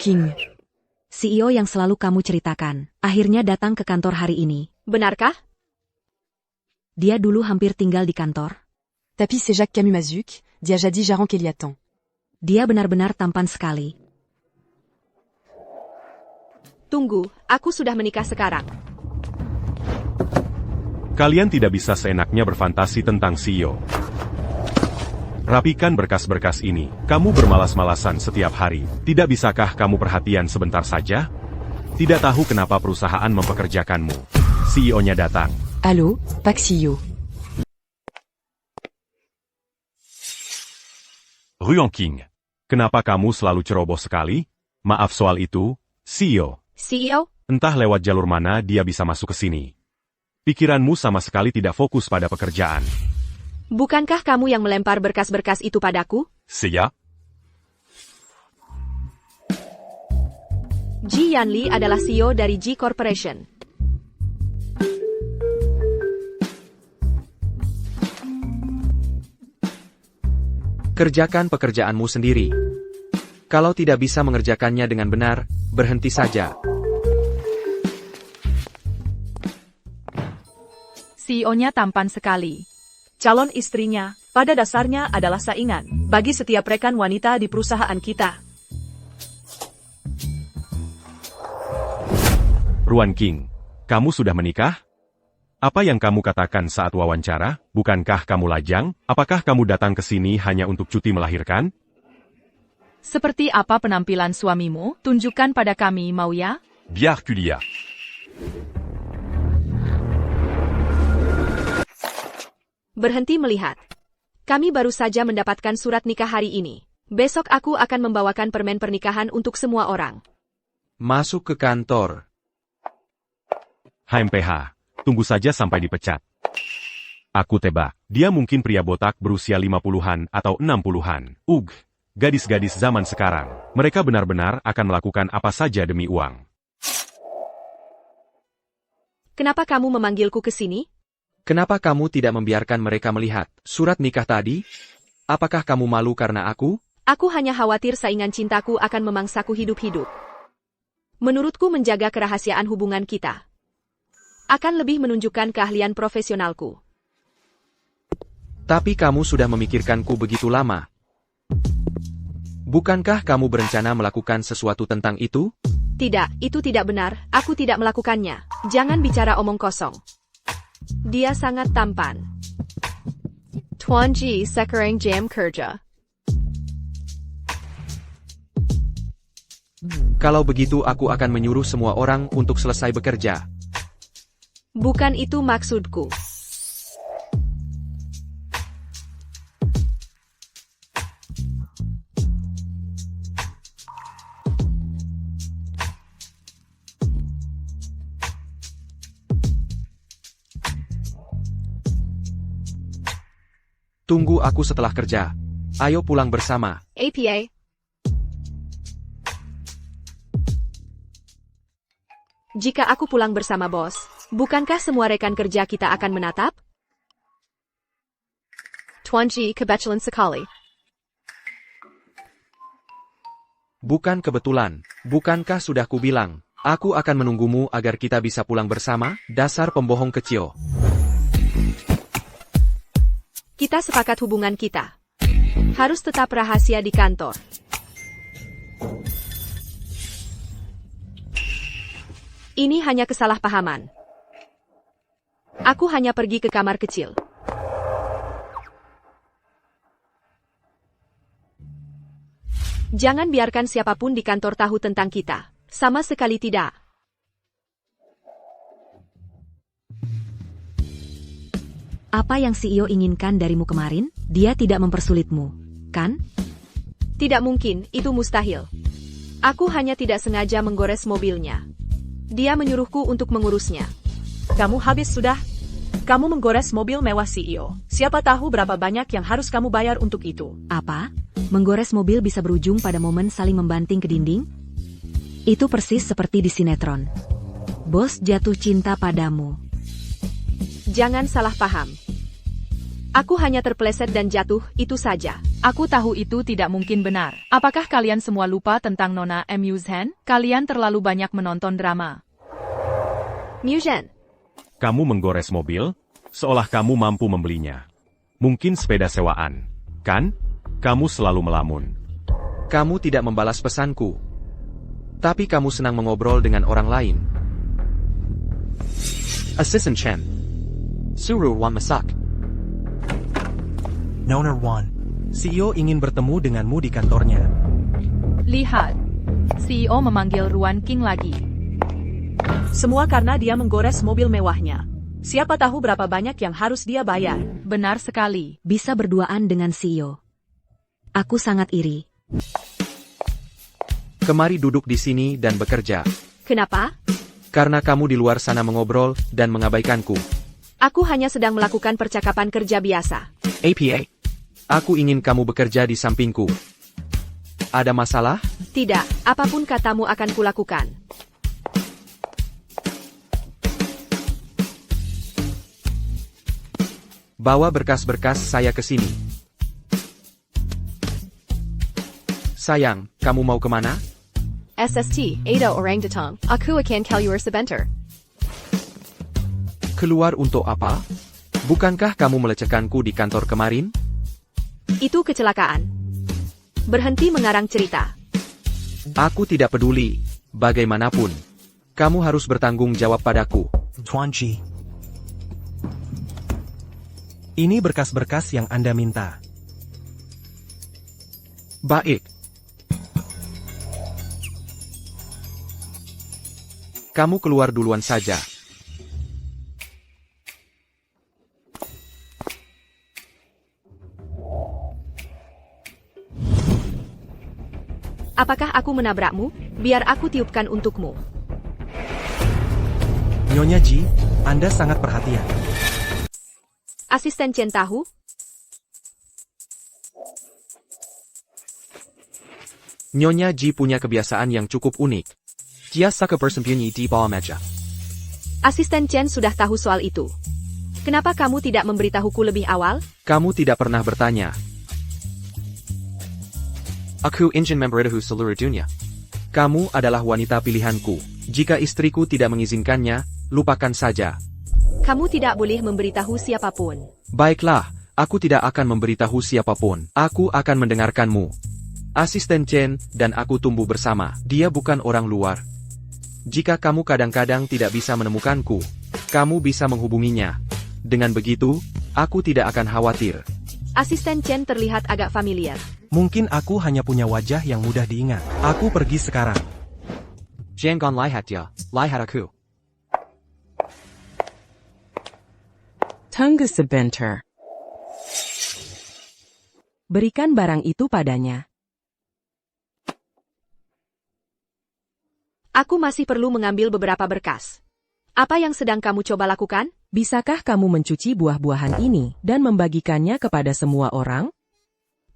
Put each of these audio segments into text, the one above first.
King. CEO yang selalu kamu ceritakan, akhirnya datang ke kantor hari ini. Benarkah? Dia dulu hampir tinggal di kantor. Tapi c'est Jacques Camus-Mazuk, dit à jadis Jaran Keliatan. Dia benar-benar tampan sekali. Tunggu, aku sudah menikah sekarang. Kalian tidak bisa seenaknya berfantasi tentang CEO. Rapikan berkas-berkas ini. Kamu bermalas-malasan setiap hari. Tidak bisakah kamu perhatian sebentar saja? Tidak tahu kenapa perusahaan mempekerjakanmu. CEO-nya datang. Allô, Pak CEO. Ruang King. Kenapa kamu selalu ceroboh sekali? Maaf soal itu, CEO. CEO? Entah lewat jalur mana dia bisa masuk ke sini. Pikiranmu sama sekali tidak fokus pada pekerjaan. Bukankah kamu yang melempar berkas-berkas itu padaku? Siap? Ji Yanli adalah CEO dari Ji Corporation. Kerjakan pekerjaanmu sendiri. Kalau tidak bisa mengerjakannya dengan benar, berhenti saja. CEO-nya tampan sekali. Calon istrinya, pada dasarnya adalah saingan bagi setiap rekan wanita di perusahaan kita. Ruan King, kamu sudah menikah? Apa yang kamu katakan saat wawancara? Bukankah kamu lajang? Apakah kamu datang ke sini hanya untuk cuti melahirkan? Seperti apa penampilan suamimu? Tunjukkan pada kami, mau ya? Biar kuliah. Berhenti melihat. Kami baru saja mendapatkan surat nikah hari ini. Besok aku akan membawakan permen pernikahan untuk semua orang. Masuk ke kantor. HMPH, tunggu saja sampai dipecat. Aku tebak, dia mungkin pria botak berusia 50-an atau 60-an. Gadis-gadis zaman sekarang, mereka benar-benar akan melakukan apa saja demi uang. Kenapa kamu memanggilku ke sini? Kenapa kamu tidak membiarkan mereka melihat surat nikah tadi? Apakah kamu malu karena aku? Aku hanya khawatir saingan cintaku akan memangsaku hidup-hidup. Menurutku menjaga kerahasiaan hubungan kita akan lebih menunjukkan keahlian profesionalku. Tapi kamu sudah memikirkanku begitu lama. Bukankah kamu berencana melakukan sesuatu tentang itu? Tidak, itu tidak benar. Aku tidak melakukannya. Jangan bicara omong kosong. Dia sangat tampan. Tuan Ji sekarang jam kerja. Kalau begitu aku akan menyuruh semua orang untuk selesai bekerja. Bukan itu maksudku. Tunggu aku setelah kerja. Ayo pulang bersama. APA. Jika aku pulang bersama bos, bukankah semua rekan kerja kita akan menatap? Tuan Ji kebetulan sekali. Bukan kebetulan. Bukankah sudah kubilang, aku akan menunggumu agar kita bisa pulang bersama? Dasar pembohong kecil. Kita sepakat hubungan kita harus tetap rahasia di kantor. Ini hanya kesalahpahaman. Aku hanya pergi ke kamar kecil. Jangan biarkan siapapun di kantor tahu tentang kita. Sama sekali tidak. Apa yang CEO inginkan darimu kemarin? Dia tidak mempersulitmu, kan? Tidak mungkin, itu mustahil. Aku hanya tidak sengaja menggores mobilnya. Dia menyuruhku untuk mengurusnya. Kamu habis sudah? Kamu menggores mobil mewah CEO. Siapa tahu berapa banyak yang harus kamu bayar untuk itu. Apa? Menggores mobil bisa berujung pada momen saling membanting ke dinding? Itu persis seperti di sinetron. Bos jatuh cinta padamu. Jangan salah paham. Aku hanya terpeleset dan jatuh, itu saja. Aku tahu itu tidak mungkin benar. Apakah kalian semua lupa tentang Nona Muzhen? Kalian terlalu banyak menonton drama. Muzhen, Kamu menggores mobil, seolah kamu mampu membelinya. Mungkin sepeda sewaan, kan? Kamu selalu melamun. Kamu tidak membalas pesanku. Tapi kamu senang mengobrol dengan orang lain. Assistant Chen. Suru wan masak. Nona Wan, CEO ingin bertemu denganmu di kantornya. Lihat. CEO memanggil Ruan King lagi. Semua karena dia menggores mobil mewahnya. Siapa tahu berapa banyak yang harus dia bayar. Benar sekali. Bisa berduaan dengan CEO. Aku sangat iri. Kemari duduk di sini dan bekerja. kenapa? Karena kamu di luar sana mengobrol dan mengabaikanku. Aku hanya sedang melakukan percakapan kerja biasa. APA. Aku ingin kamu bekerja di sampingku. Ada masalah? Tidak, apapun katamu akan kulakukan. Bawa berkas-berkas saya ke sini. Sayang, kamu mau kemana? SST, Ada Orangutan. Aku akan keluar sebentar. Keluar untuk apa? Bukankah kamu melecehkanku di kantor kemarin? Itu kecelakaan. Berhenti mengarang cerita. Aku tidak peduli. Bagaimanapun, kamu harus bertanggung jawab padaku. Tuan Ji. Ini berkas-berkas yang Anda minta. Baik. Kamu keluar duluan saja. Apakah aku menabrakmu? Biar aku tiupkan untukmu. Nyonya Ji, Anda sangat perhatian. Asisten Chen tahu? Nyonya Ji punya kebiasaan yang cukup unik. Dia suka bersembunyi di bawah meja. Asisten Chen sudah tahu soal itu. Kenapa kamu tidak memberitahuku lebih awal? Kamu tidak pernah bertanya. Aku ingin memberitahu seluruh dunia. Kamu adalah wanita pilihanku. Jika istriku tidak mengizinkannya, lupakan saja. Kamu tidak boleh memberitahu siapapun. Baiklah, aku tidak akan memberitahu siapapun. Aku akan mendengarkanmu. Asisten Chen dan aku tumbuh bersama. Dia bukan orang luar. Jika kamu kadang-kadang tidak bisa menemukanku, kamu bisa menghubunginya. Dengan begitu, aku tidak akan khawatir. Asisten Chen terlihat agak familiar. Mungkin aku hanya punya wajah yang mudah diingat. Aku pergi sekarang. Jangan lihat ya, lihat aku. Tunggu sebentar. Berikan barang itu padanya. Aku masih perlu mengambil beberapa berkas. Apa yang sedang kamu coba lakukan? Bisakah kamu mencuci buah-buahan ini dan membagikannya kepada semua orang?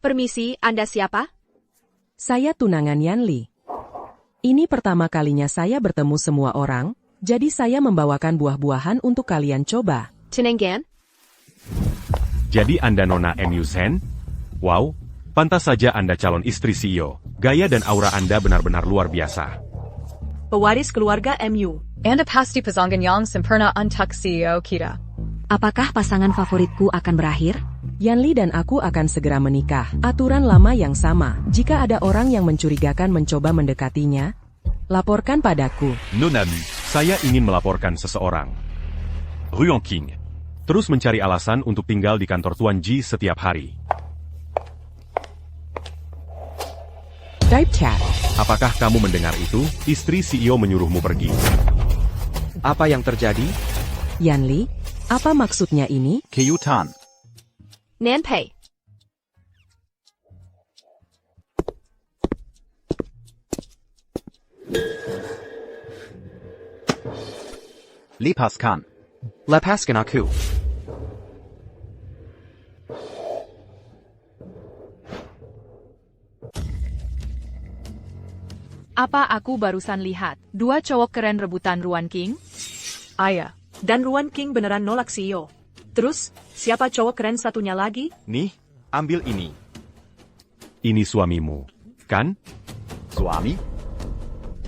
Permisi, Anda siapa? Saya tunangan Yanli. Ini pertama kalinya saya bertemu semua orang, jadi saya membawakan buah-buahan untuk kalian coba. Chenenggan? Jadi Anda Nona Muzhen? Wow, pantas saja Anda calon istri CEO. Gaya dan aura Anda benar-benar luar biasa. Pewaris keluarga MU. Anda pasti pasangan yang sempurna untuk CEO kita. Apakah pasangan favoritku akan berakhir? Yanli dan aku akan segera menikah. Aturan lama yang sama. Jika ada orang yang mencurigakan mencoba mendekatinya, laporkan padaku. Nona Mi, saya ingin melaporkan seseorang. Ruan King. Terus mencari alasan untuk tinggal di kantor Tuan Ji setiap hari. Dive Cat. Apakah kamu mendengar itu? Istri CEO menyuruhmu pergi. Apa yang terjadi? Yanli, apa maksudnya ini? Kyutan. Nanpei. Lepaskan. Lepaskan aku. Apa aku barusan lihat? Dua cowok keren rebutan Ruan King? Ayah. Dan Ruan King beneran nolak CEO. Terus, siapa cowok keren satunya lagi? Nih, ambil ini. Ini suamimu, kan? Suami?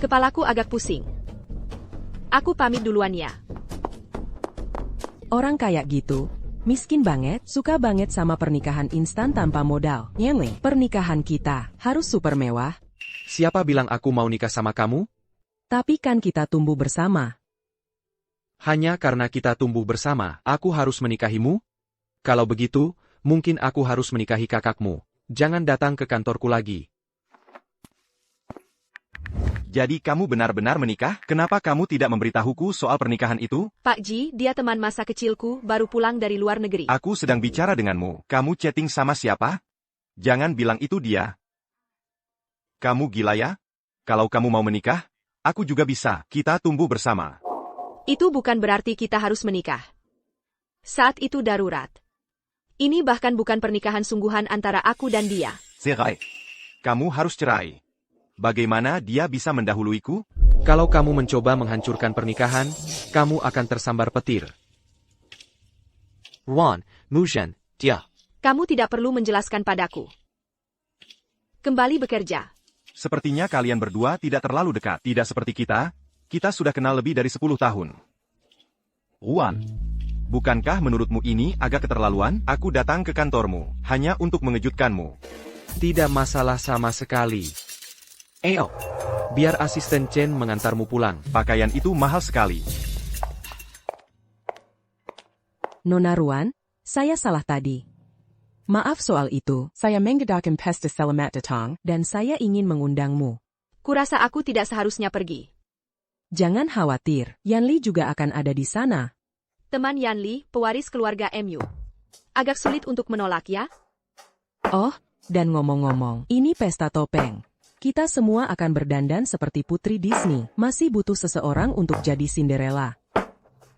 Kepalaku agak pusing. Aku pamit duluan ya. Orang kayak gitu, miskin banget, suka banget sama pernikahan instan tanpa modal. Yanli, pernikahan kita harus super mewah, Siapa bilang aku mau nikah sama kamu? tapi kan kita tumbuh bersama. Hanya karena kita tumbuh bersama, aku harus menikahimu? Kalau begitu, mungkin aku harus menikahi kakakmu. Jangan datang ke kantorku lagi. Jadi kamu benar-benar menikah? Kenapa kamu tidak memberitahuku soal pernikahan itu? Pak Ji, dia teman masa kecilku, baru pulang dari luar negeri. Aku sedang bicara denganmu. Kamu chatting sama siapa? Jangan bilang itu dia. Kamu gila ya? Kalau kamu mau menikah, aku juga bisa. Kita tumbuh bersama. Itu bukan berarti kita harus menikah. Saat itu darurat. Ini bahkan bukan pernikahan sungguhan antara aku dan dia. Cerai. Kamu harus cerai. Bagaimana dia bisa mendahuluiku? Kalau kamu mencoba menghancurkan pernikahan, kamu akan tersambar petir. Ruan, Mujan, dia. Kamu tidak perlu menjelaskan padaku. Kembali bekerja. Sepertinya kalian berdua tidak terlalu dekat. Tidak seperti kita. Kita sudah kenal lebih dari 10 tahun. Ruan, bukankah menurutmu ini agak keterlaluan? Aku datang ke kantormu hanya untuk mengejutkanmu. Tidak masalah sama sekali. Ayo. Biar asisten Chen mengantarmu pulang. Pakaian itu mahal sekali. Nona Ruan, saya salah tadi. Maaf soal itu, saya menggedakan pesta selamat datang, dan saya ingin mengundangmu. Kurasa aku tidak seharusnya pergi. Jangan khawatir, Yanli juga akan ada di sana. Teman Yanli, pewaris keluarga MU. Agak sulit untuk menolak ya? Oh, dan ngomong-ngomong, ini pesta topeng. Kita semua akan berdandan seperti putri Disney, masih butuh seseorang untuk jadi Cinderella.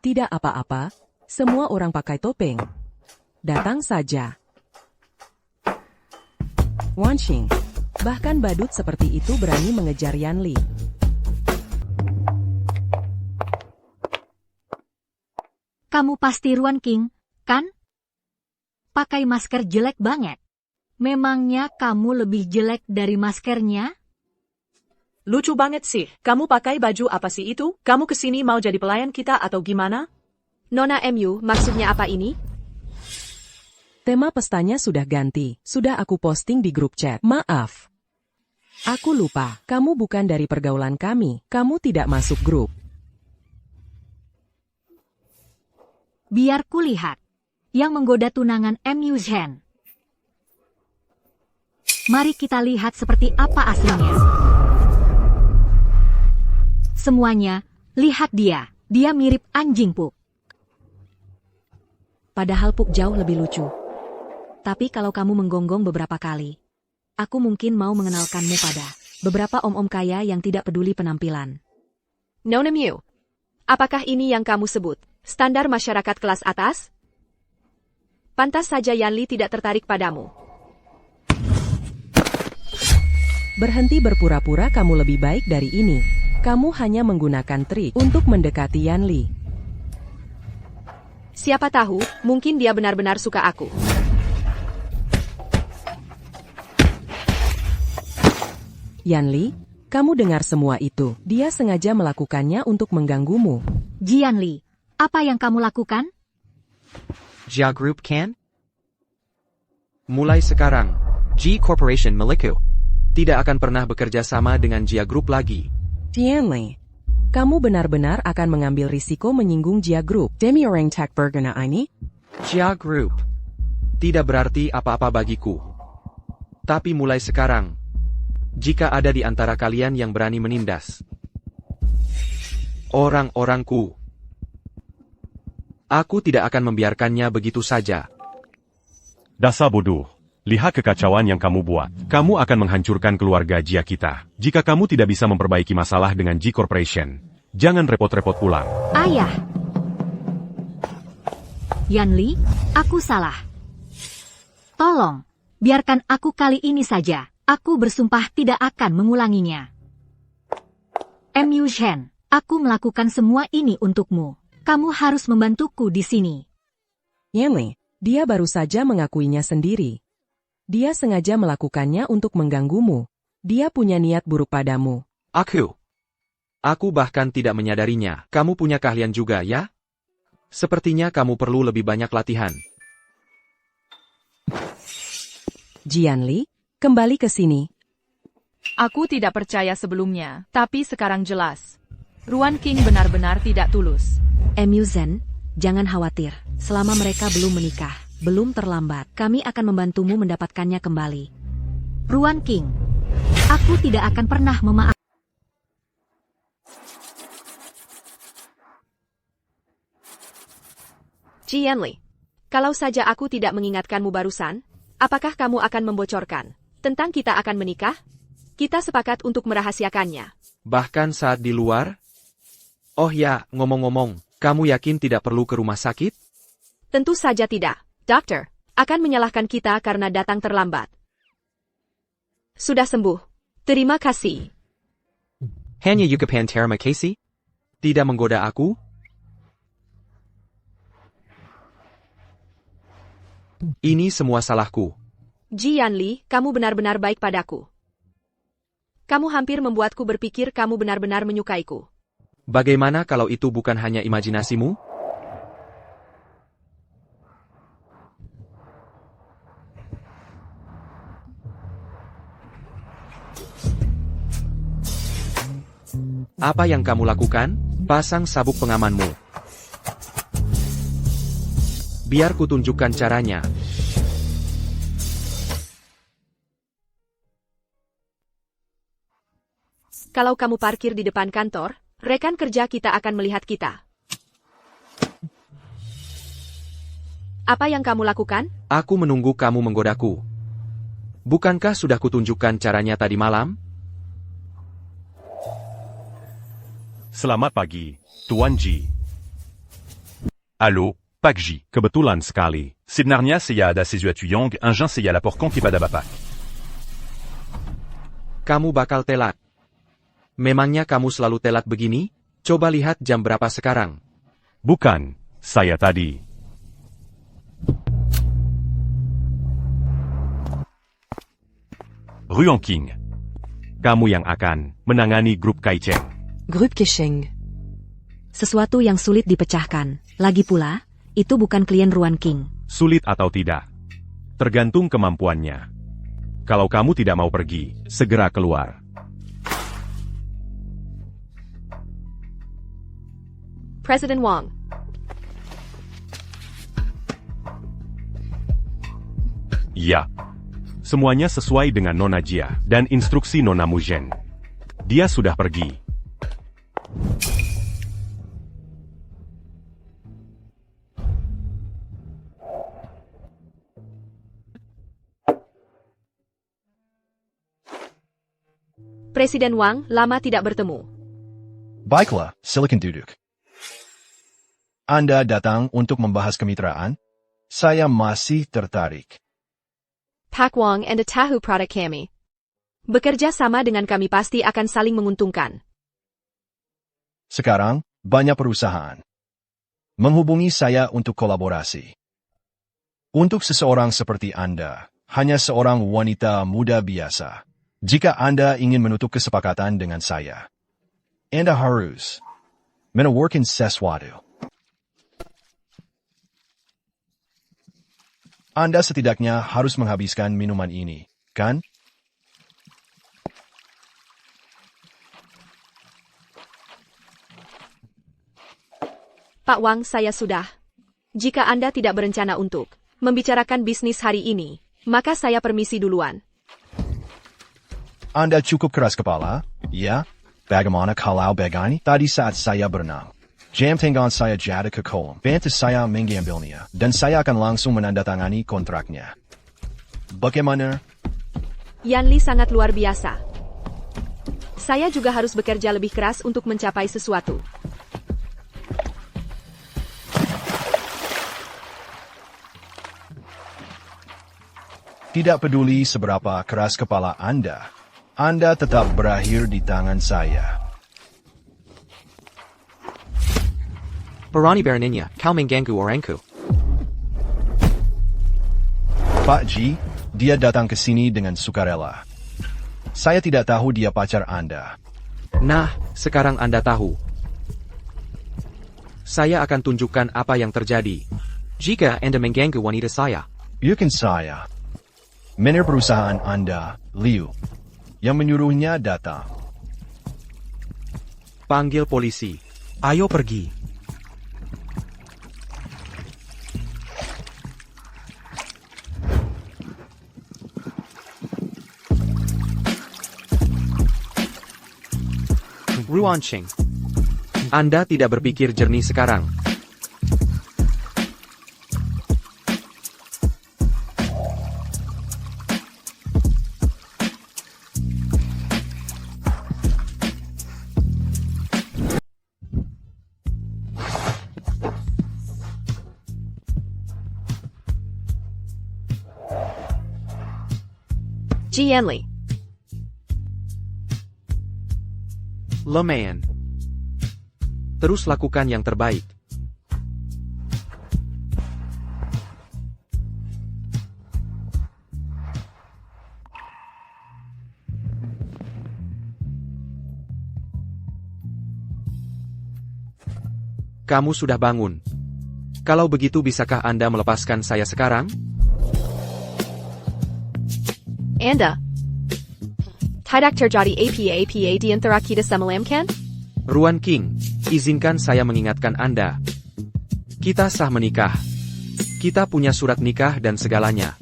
Tidak apa-apa, semua orang pakai topeng. Datang saja. Wanxing. Bahkan badut seperti itu berani mengejar Yanli. Kamu pasti Ruan King, kan? Pakai masker jelek banget. Memangnya kamu lebih jelek dari maskernya? Lucu banget sih. Kamu pakai baju apa sih itu? Kamu kesini mau jadi pelayan kita atau gimana? Nona MU, maksudnya apa ini? Tema pestanya sudah ganti, sudah aku posting di grup chat. Maaf. Aku lupa, kamu bukan dari pergaulan kami, kamu tidak masuk grup. Biar kulihat. Yang menggoda tunangan MU Zhen. Mari kita lihat seperti apa aslinya. Semuanya, lihat dia. Dia mirip anjing Pup. Padahal Pup jauh lebih lucu. Tapi kalau kamu menggonggong beberapa kali, aku mungkin mau mengenalkanmu pada beberapa om-om kaya yang tidak peduli penampilan. Nona MU, apakah ini yang kamu sebut standar masyarakat kelas atas? Pantas saja Yanli tidak tertarik padamu. Berhenti berpura-pura kamu lebih baik dari ini. Kamu hanya menggunakan trik untuk mendekati Yanli. Siapa tahu, mungkin dia benar-benar suka aku. Yanli, kamu dengar semua itu. Dia sengaja melakukannya untuk mengganggumu. Jianli, apa yang kamu lakukan? Jia Group kan? Mulai sekarang, G Corporation Meliku. tidak akan pernah bekerja sama dengan Jia Group lagi. Yanli, kamu benar-benar akan mengambil risiko menyinggung Jia Group. Demi orang tak berguna ini? Jia Group tidak berarti apa-apa bagiku. Tapi mulai sekarang, jika ada di antara kalian yang berani menindas orang-orangku, aku tidak akan membiarkannya begitu saja. Dasar bodoh. Lihat kekacauan yang kamu buat. Kamu akan menghancurkan keluarga Jia kita. Jika kamu tidak bisa memperbaiki masalah dengan G Corporation, jangan repot-repot pulang. Ayah. Yanli, aku salah. Tolong, biarkan aku kali ini saja. Aku bersumpah tidak akan mengulanginya. MU Zhen, aku melakukan semua ini untukmu. Kamu harus membantuku di sini. Yanli, dia baru saja mengakuinya sendiri. Dia sengaja melakukannya untuk mengganggumu. Dia punya niat buruk padamu. Aku bahkan tidak menyadarinya. Kamu punya keahlian juga, ya? Sepertinya kamu perlu lebih banyak latihan. Jianli, kembali ke sini. Aku tidak percaya sebelumnya, tapi sekarang jelas. Ruan King benar-benar tidak tulus. Mu Zhen, jangan khawatir. Selama mereka belum menikah, belum terlambat, kami akan membantumu mendapatkannya kembali. Ruan King, aku tidak akan pernah memaafkan. Jianli, kalau saja aku tidak mengingatkanmu barusan, apakah kamu akan membocorkan tentang kita akan menikah? Kita sepakat untuk merahasiakannya. Bahkan saat di luar? Oh ya, ngomong-ngomong, kamu yakin tidak perlu ke rumah sakit? Tentu saja tidak. Dokter akan menyalahkan kita karena datang terlambat. Sudah sembuh. Terima kasih. Hanya Yukapan Terima Kasih? Tidak menggoda aku? Ini semua salahku. Jianli, kamu benar-benar baik padaku. Kamu hampir membuatku berpikir kamu benar-benar menyukaiku. Bagaimana kalau itu bukan hanya imajinasimu? Apa yang kamu lakukan? Pasang sabuk pengamanmu. Biar kutunjukkan caranya. Kalau kamu parkir di depan kantor, rekan kerja kita akan melihat kita. Apa yang kamu lakukan? Aku menunggu kamu menggodaku. Bukankah sudah kutunjukkan caranya tadi malam? Selamat pagi, Tuan Ji. Allô, Pak Ji. Kebetulan sekali. Sebenarnya saya ada sesuatu yang ingin saya laporkan kepada Bapak. Kamu bakal telat. Memangnya kamu selalu telat begini? Coba lihat jam berapa sekarang. Bukan, saya tadi. Ruan King, kamu yang akan menangani grup Kaicheng. Grup Kaicheng. Sesuatu yang sulit dipecahkan. Lagi pula, itu bukan klien Ruan King. Sulit atau tidak, tergantung kemampuannya. Kalau kamu tidak mau pergi, segera keluar. Presiden Wang. Ya. Semuanya sesuai dengan Nona Jia dan instruksi Nona Mu Zhen. Dia sudah pergi. Presiden Wang, lama tidak bertemu. Baiklah, silakan duduk. Anda datang untuk membahas kemitraan? Saya masih tertarik. Pak Wang and Tahu produk kami. Bekerja sama dengan kami pasti akan saling menguntungkan. Sekarang, banyak perusahaan menghubungi saya untuk kolaborasi. Untuk seseorang seperti Anda, hanya seorang wanita muda biasa. Jika Anda ingin menutup kesepakatan dengan saya, Anda harus menawarkan sesuatu. Anda setidaknya harus menghabiskan minuman ini, kan? Pak Wang, saya sudah. Jika Anda tidak berencana untuk membicarakan bisnis hari ini, maka saya permisi duluan. Anda cukup keras kepala, ya? Bagaimana kalau begini? Tadi saat saya berenang, jam tangan saya jatuh ke kolam. Bantu saya mengambilnya, dan saya akan langsung menandatangani kontraknya. Bagaimana? Yanli sangat luar biasa. Saya juga harus bekerja lebih keras untuk mencapai sesuatu. Tidak peduli seberapa keras kepala Anda tetap berakhir di tangan saya. Barani Baraninya, Kau Mengganggu Orangku. Pak Ji, dia datang ke sini dengan sukarela. Saya tidak tahu dia pacar Anda. Nah, sekarang Anda tahu. Saya akan tunjukkan apa yang terjadi. Jika Anda mengganggu wanita saya, Bukan saya. Manajer perusahaan Anda, Liu, yang menyuruhnya datang. Panggil polisi. Ayo pergi. Ruan Qing. Anda tidak berpikir jernih sekarang. Ji Yanli. Lumayan. Terus lakukan yang terbaik. Kamu sudah bangun. Kalau begitu bisakah Anda melepaskan saya sekarang? Anda. Tidak terjadi apa-apa di antara kita semalam kan? Ruan Qing, izinkan saya mengingatkan Anda. Kita sah menikah. Kita punya surat nikah dan segalanya.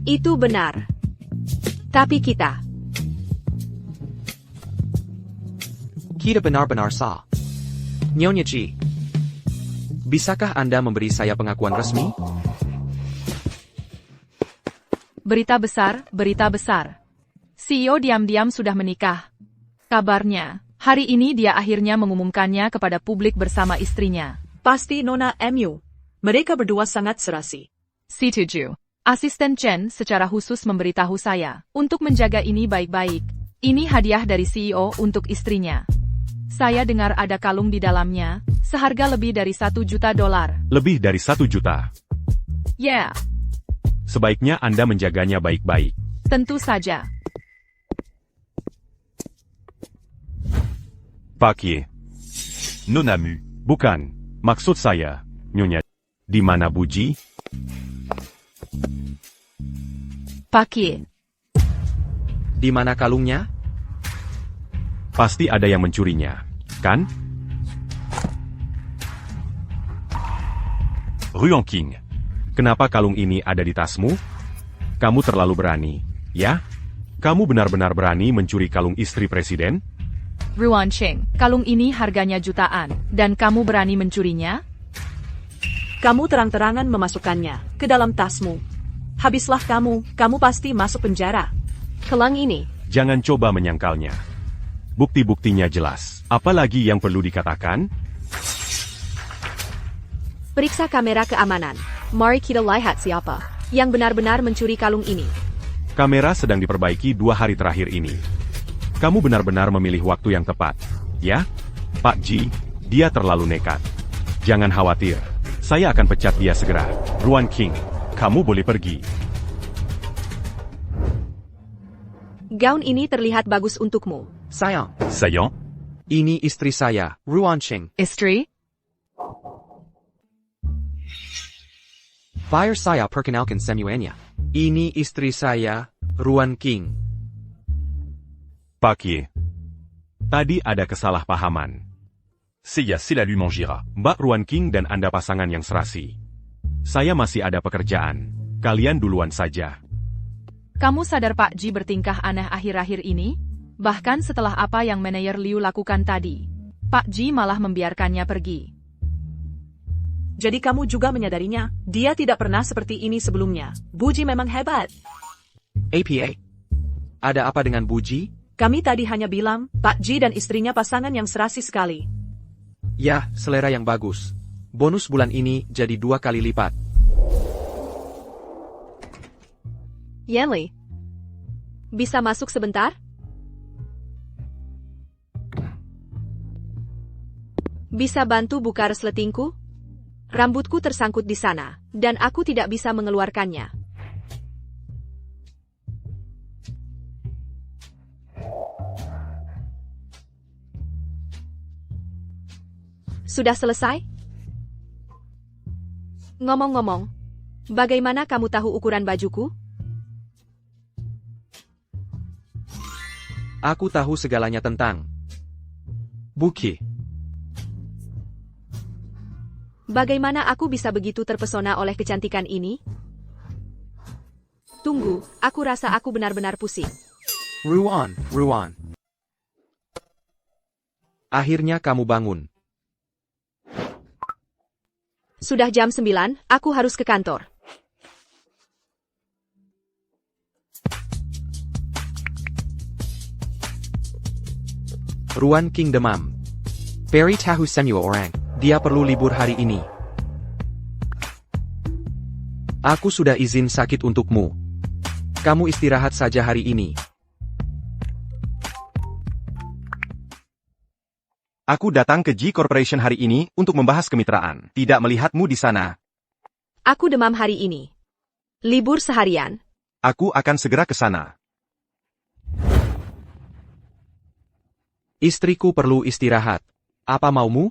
Itu benar. Tapi kita. kita benar-benar sah. Nyonya Ji, bisakah Anda memberi saya pengakuan resmi? Berita besar, berita besar. CEO diam-diam sudah menikah. Kabarnya, hari ini dia akhirnya mengumumkannya kepada publik bersama istrinya. Pasti Nona MU. Mereka berdua sangat serasi. Setuju. Asisten Chen secara khusus memberitahu saya untuk menjaga ini baik-baik. Ini hadiah dari CEO untuk istrinya. Saya dengar ada kalung di dalamnya, seharga lebih dari $1 juta. Lebih dari 1 juta. Yeah. Sebaiknya Anda menjaganya baik-baik. Tentu saja. Pak Ye. Nonamu. Bukan. Maksud saya, Nyonya. Di mana Buji? Pak Ye. Di mana kalungnya? Pasti ada yang mencurinya, kan? Ruan Qing. Kenapa kalung ini ada di tasmu? Kamu terlalu berani, ya? Kamu benar-benar berani mencuri kalung istri presiden? Ruan Qing, kalung ini harganya jutaan, dan kamu berani mencurinya? Kamu terang-terangan memasukkannya ke dalam tasmu. Habislah kamu pasti masuk penjara. Kelang ini. Jangan coba menyangkalnya. Bukti-buktinya jelas. Apalagi yang perlu dikatakan? Periksa kamera keamanan. Mari kita lihat siapa yang benar-benar mencuri kalung ini. Kamera sedang diperbaiki 2 hari terakhir ini. Kamu benar-benar memilih waktu yang tepat, ya? Pak Ji, dia terlalu nekat. Jangan khawatir, saya akan pecat dia segera. Ruan Qing, kamu boleh pergi. Gaun ini terlihat bagus untukmu. Sayang. Sayang? Ini istri saya, Ruan Qing. Istri? Fire saya perkenalkan semuanya. Ini istri saya, Ruan Qing. Pak Ye. Tadi ada kesalahpahaman. C'est la lui mangira. Mbak Ruan Qing dan Anda pasangan yang serasi. Saya masih ada pekerjaan. Kalian duluan saja. Kamu sadar Pak Ji bertingkah aneh akhir-akhir ini? Bahkan setelah apa yang manajer Liu lakukan tadi. Pak Ji malah membiarkannya pergi. Jadi kamu juga menyadarinya, dia tidak pernah seperti ini sebelumnya. Buji memang hebat. APA. Ada apa dengan Buji? Kami tadi hanya bilang, Pak Ji dan istrinya pasangan yang serasi sekali. Ya, selera yang bagus. Bonus bulan ini jadi 2 kali lipat. Yanli. Bisa masuk sebentar? Bisa bantu buka resletingku? Rambutku tersangkut di sana, dan aku tidak bisa mengeluarkannya. Sudah selesai? Ngomong-ngomong, bagaimana kamu tahu ukuran bajuku? Aku tahu segalanya tentang Buki. Bagaimana aku bisa begitu terpesona oleh kecantikan ini? Tunggu, aku rasa aku benar-benar pusing. Ruan. Akhirnya kamu bangun. Sudah jam 9, aku harus ke kantor. Ruan King demam. Barry tahu semua orang. Dia perlu libur hari ini. Aku sudah izin sakit untukmu. Kamu istirahat saja hari ini. Aku datang ke G Corporation hari ini untuk membahas kemitraan. Tidak melihatmu di sana. Aku demam hari ini. Libur seharian. Aku akan segera ke sana. Istriku perlu istirahat. Apa maumu?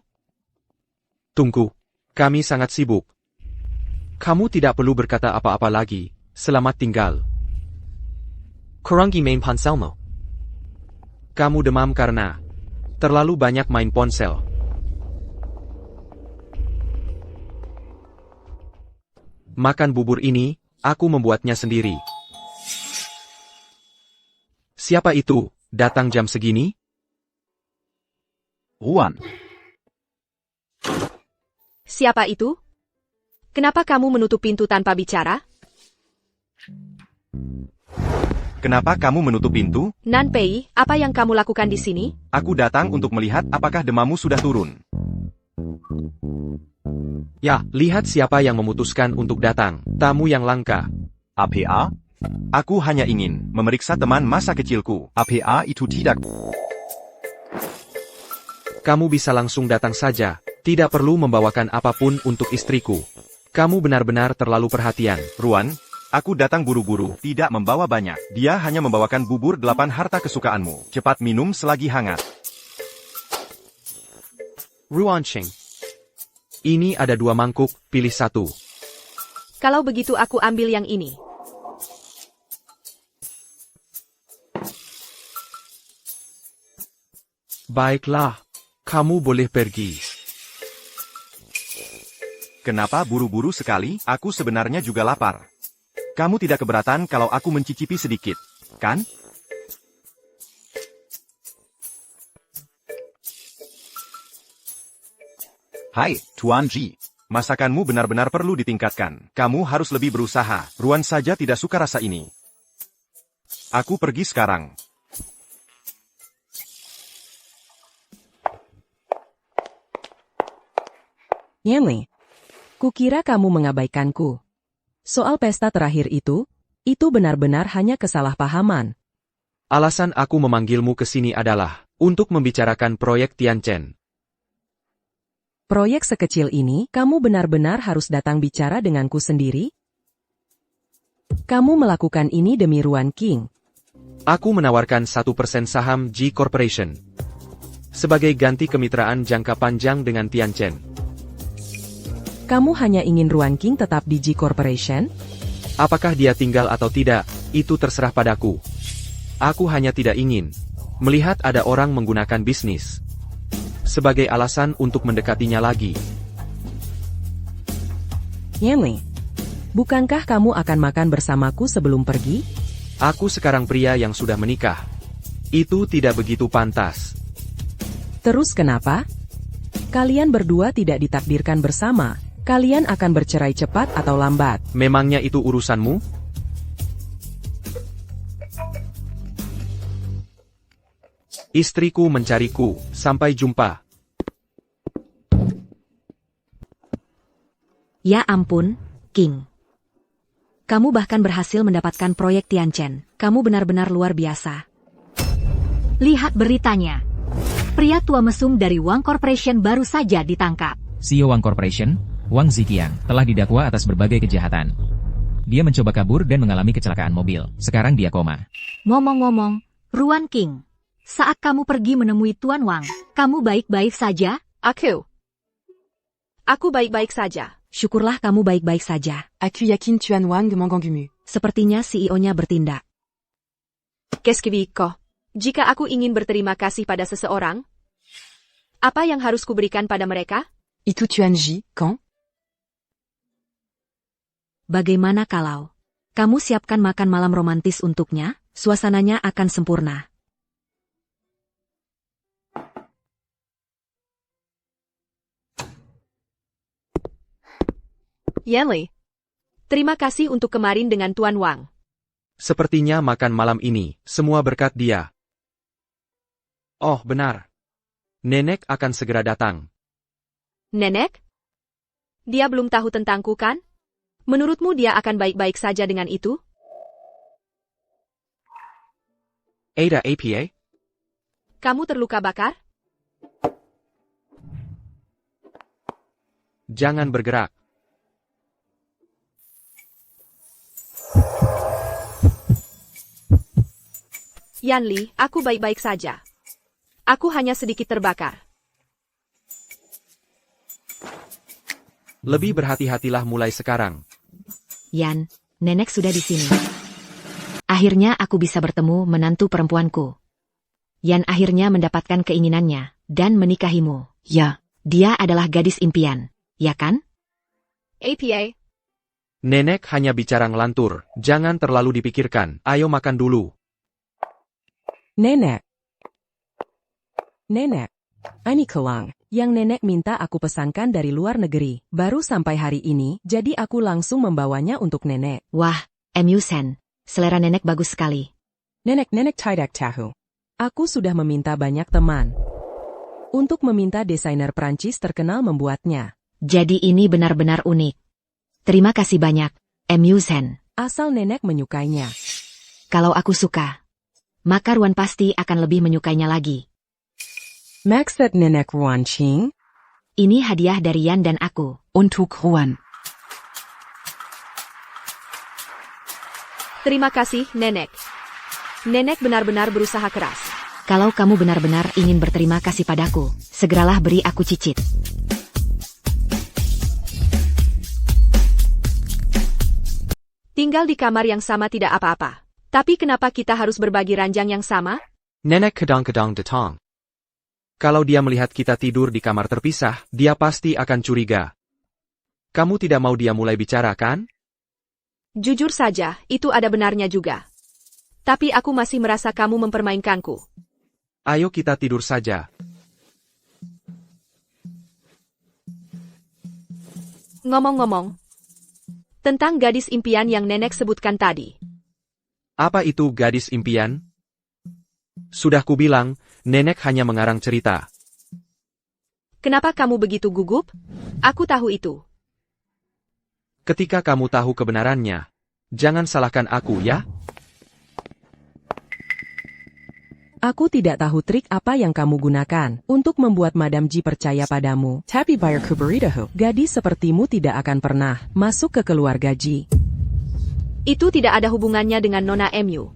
Tunggu. Kami sangat sibuk. Kamu tidak perlu berkata apa-apa lagi. Selamat tinggal. Kuranggi main ponselmo. Kamu demam karena terlalu banyak main ponsel. Makan bubur ini, aku membuatnya sendiri. Siapa itu, datang jam segini? Ruan. Siapa itu? Kenapa kamu menutup pintu tanpa bicara? Kenapa kamu menutup pintu? Nanpei, apa yang kamu lakukan di sini? Aku datang untuk melihat apakah demammu sudah turun. Ya, lihat siapa yang memutuskan untuk datang. Tamu yang langka. APA? Aku hanya ingin memeriksa teman masa kecilku. APA itu tidak. Kamu bisa langsung datang saja. Tidak perlu membawakan apapun untuk istriku. Kamu benar-benar terlalu perhatian. Ruan, aku datang buru-buru, tidak membawa banyak. Dia hanya membawakan bubur 8 harta kesukaanmu. Cepat minum selagi hangat. Ruan Cheng. Ini ada 2 mangkuk, pilih 1. Kalau begitu aku ambil yang ini. Baiklah, kamu boleh pergi. Kenapa buru-buru sekali? Aku sebenarnya juga lapar. Kamu tidak keberatan kalau aku mencicipi sedikit, kan? Hai, Tuan Ji. Masakanmu benar-benar perlu ditingkatkan. Kamu harus lebih berusaha. Ruan saja tidak suka rasa ini. Aku pergi sekarang. Yemi, kukira kamu mengabaikanku. Soal pesta terakhir itu benar-benar hanya kesalahpahaman. Alasan aku memanggilmu ke sini adalah untuk membicarakan proyek Tianchen. Proyek sekecil ini, kamu benar-benar harus datang bicara denganku sendiri? Kamu melakukan ini demi Ruan King. Aku menawarkan 1% saham G Corporation sebagai ganti kemitraan jangka panjang dengan Tianchen. Kamu hanya ingin Ruan King tetap di G Corporation? Apakah dia tinggal atau tidak, itu terserah padaku. Aku hanya tidak ingin melihat ada orang menggunakan bisnis sebagai alasan untuk mendekatinya lagi. Yemi, bukankah kamu akan makan bersamaku sebelum pergi? Aku sekarang pria yang sudah menikah. Itu tidak begitu pantas. Terus kenapa? Kalian berdua tidak ditakdirkan bersama. Kalian akan bercerai cepat atau lambat. Memangnya itu urusanmu? Istriku mencariku. Sampai jumpa. Ya ampun, King. Kamu bahkan berhasil mendapatkan proyek Tianchen. Kamu benar-benar luar biasa. Lihat beritanya. Pria tua mesum dari Wang Corporation baru saja ditangkap. CEO Wang Corporation, Wang Ziqiang, telah didakwa atas berbagai kejahatan. Dia mencoba kabur dan mengalami kecelakaan mobil. Sekarang dia koma. Ngomong-ngomong, Ruan King, saat kamu pergi menemui Tuan Wang, kamu baik-baik saja? Aku baik-baik saja. Syukurlah kamu baik-baik saja. Aku yakin Tuan Wang menganggumu. Sepertinya CEO-nya bertindak. Keskiviko. Jika aku ingin berterima kasih pada seseorang, apa yang harus kuberikan pada mereka? Itu Tuan Ji, kan? Bagaimana kalau kamu siapkan makan malam romantis untuknya? Suasananya akan sempurna. Yanli. Terima kasih untuk kemarin dengan Tuan Wang. Sepertinya makan malam ini, semua berkat dia. Oh, benar. Nenek akan segera datang. Nenek? Dia belum tahu tentangku kan? Menurutmu dia akan baik-baik saja dengan itu? Ada apa? Kamu terluka bakar? Jangan bergerak. Yanli, aku baik-baik saja. Aku hanya sedikit terbakar. Lebih berhati-hatilah mulai sekarang. Yan, nenek sudah di sini. Akhirnya aku bisa bertemu menantu perempuanku. Yan akhirnya mendapatkan keinginannya, dan menikahimu. Ya, dia adalah gadis impian, ya kan? APA. Nenek hanya bicara ngelantur, jangan terlalu dipikirkan, ayo makan dulu. Nenek. Nenek. Ini kelang. Yang nenek minta aku pesankan dari luar negeri. Baru sampai hari ini, jadi aku langsung membawanya untuk nenek. Wah, Sen. Selera nenek bagus sekali. Nenek tidak tahu. Aku sudah meminta banyak teman untuk meminta desainer Prancis terkenal membuatnya. Jadi ini benar-benar unik. Terima kasih banyak, Sen. Asal nenek menyukainya. Kalau aku suka, maka Ruan pasti akan lebih menyukainya lagi. Maksud nenek Ruan Ching? Ini hadiah dari Yan dan aku. Untuk Ruan. Terima kasih, Nenek. Nenek benar-benar berusaha keras. Kalau kamu benar-benar ingin berterima kasih padaku, segeralah beri aku cicit. Tinggal di kamar yang sama tidak apa-apa. Tapi kenapa kita harus berbagi ranjang yang sama? Nenek kadang-kadang datang. Kalau dia melihat kita tidur di kamar terpisah, dia pasti akan curiga. Kamu tidak mau dia mulai bicara, kan? Jujur saja, itu ada benarnya juga. Tapi aku masih merasa kamu mempermainkanku. Ayo kita tidur saja. Ngomong-ngomong, tentang gadis impian yang nenek sebutkan tadi. Apa itu gadis impian? Sudah kubilang, nenek hanya mengarang cerita. Kenapa kamu begitu gugup? Aku tahu itu. Ketika kamu tahu kebenarannya, jangan salahkan aku ya. Aku tidak tahu trik apa yang kamu gunakan untuk membuat Madam Ji percaya padamu. Tapi bayar kuberitahu, gadis sepertimu tidak akan pernah masuk ke keluarga Ji. Itu tidak ada hubungannya dengan Nona MU.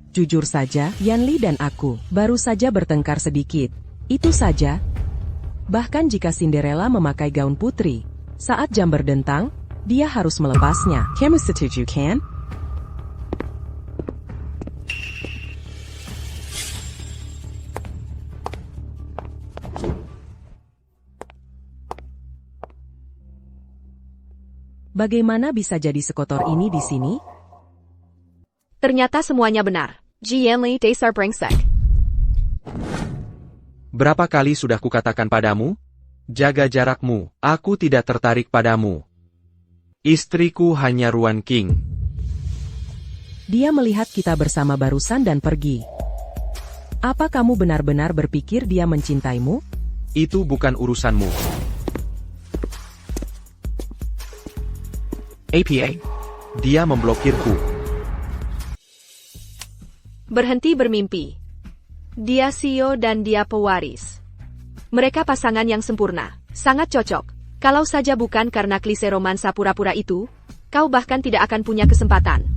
Jujur saja, Yanli dan aku baru saja bertengkar sedikit. Itu saja. Bahkan jika Cinderella memakai gaun putri, saat jam berdentang, dia harus melepasnya. Kamu setuju kan? Bagaimana bisa jadi sekotor ini di sini? Ternyata semuanya benar. Jianli dasar brengsek. Berapa kali sudah kukatakan padamu? Jaga jarakmu, aku tidak tertarik padamu. Istriku hanya Ruan King. Dia melihat kita bersama barusan dan pergi. Apa kamu benar-benar berpikir dia mencintaimu? Itu bukan urusanmu. APA. Dia memblokirku. Berhenti bermimpi. Dia CEO dan dia pewaris. Mereka pasangan yang sempurna. Sangat cocok. Kalau saja bukan karena klise romansa pura-pura itu, kau bahkan tidak akan punya kesempatan.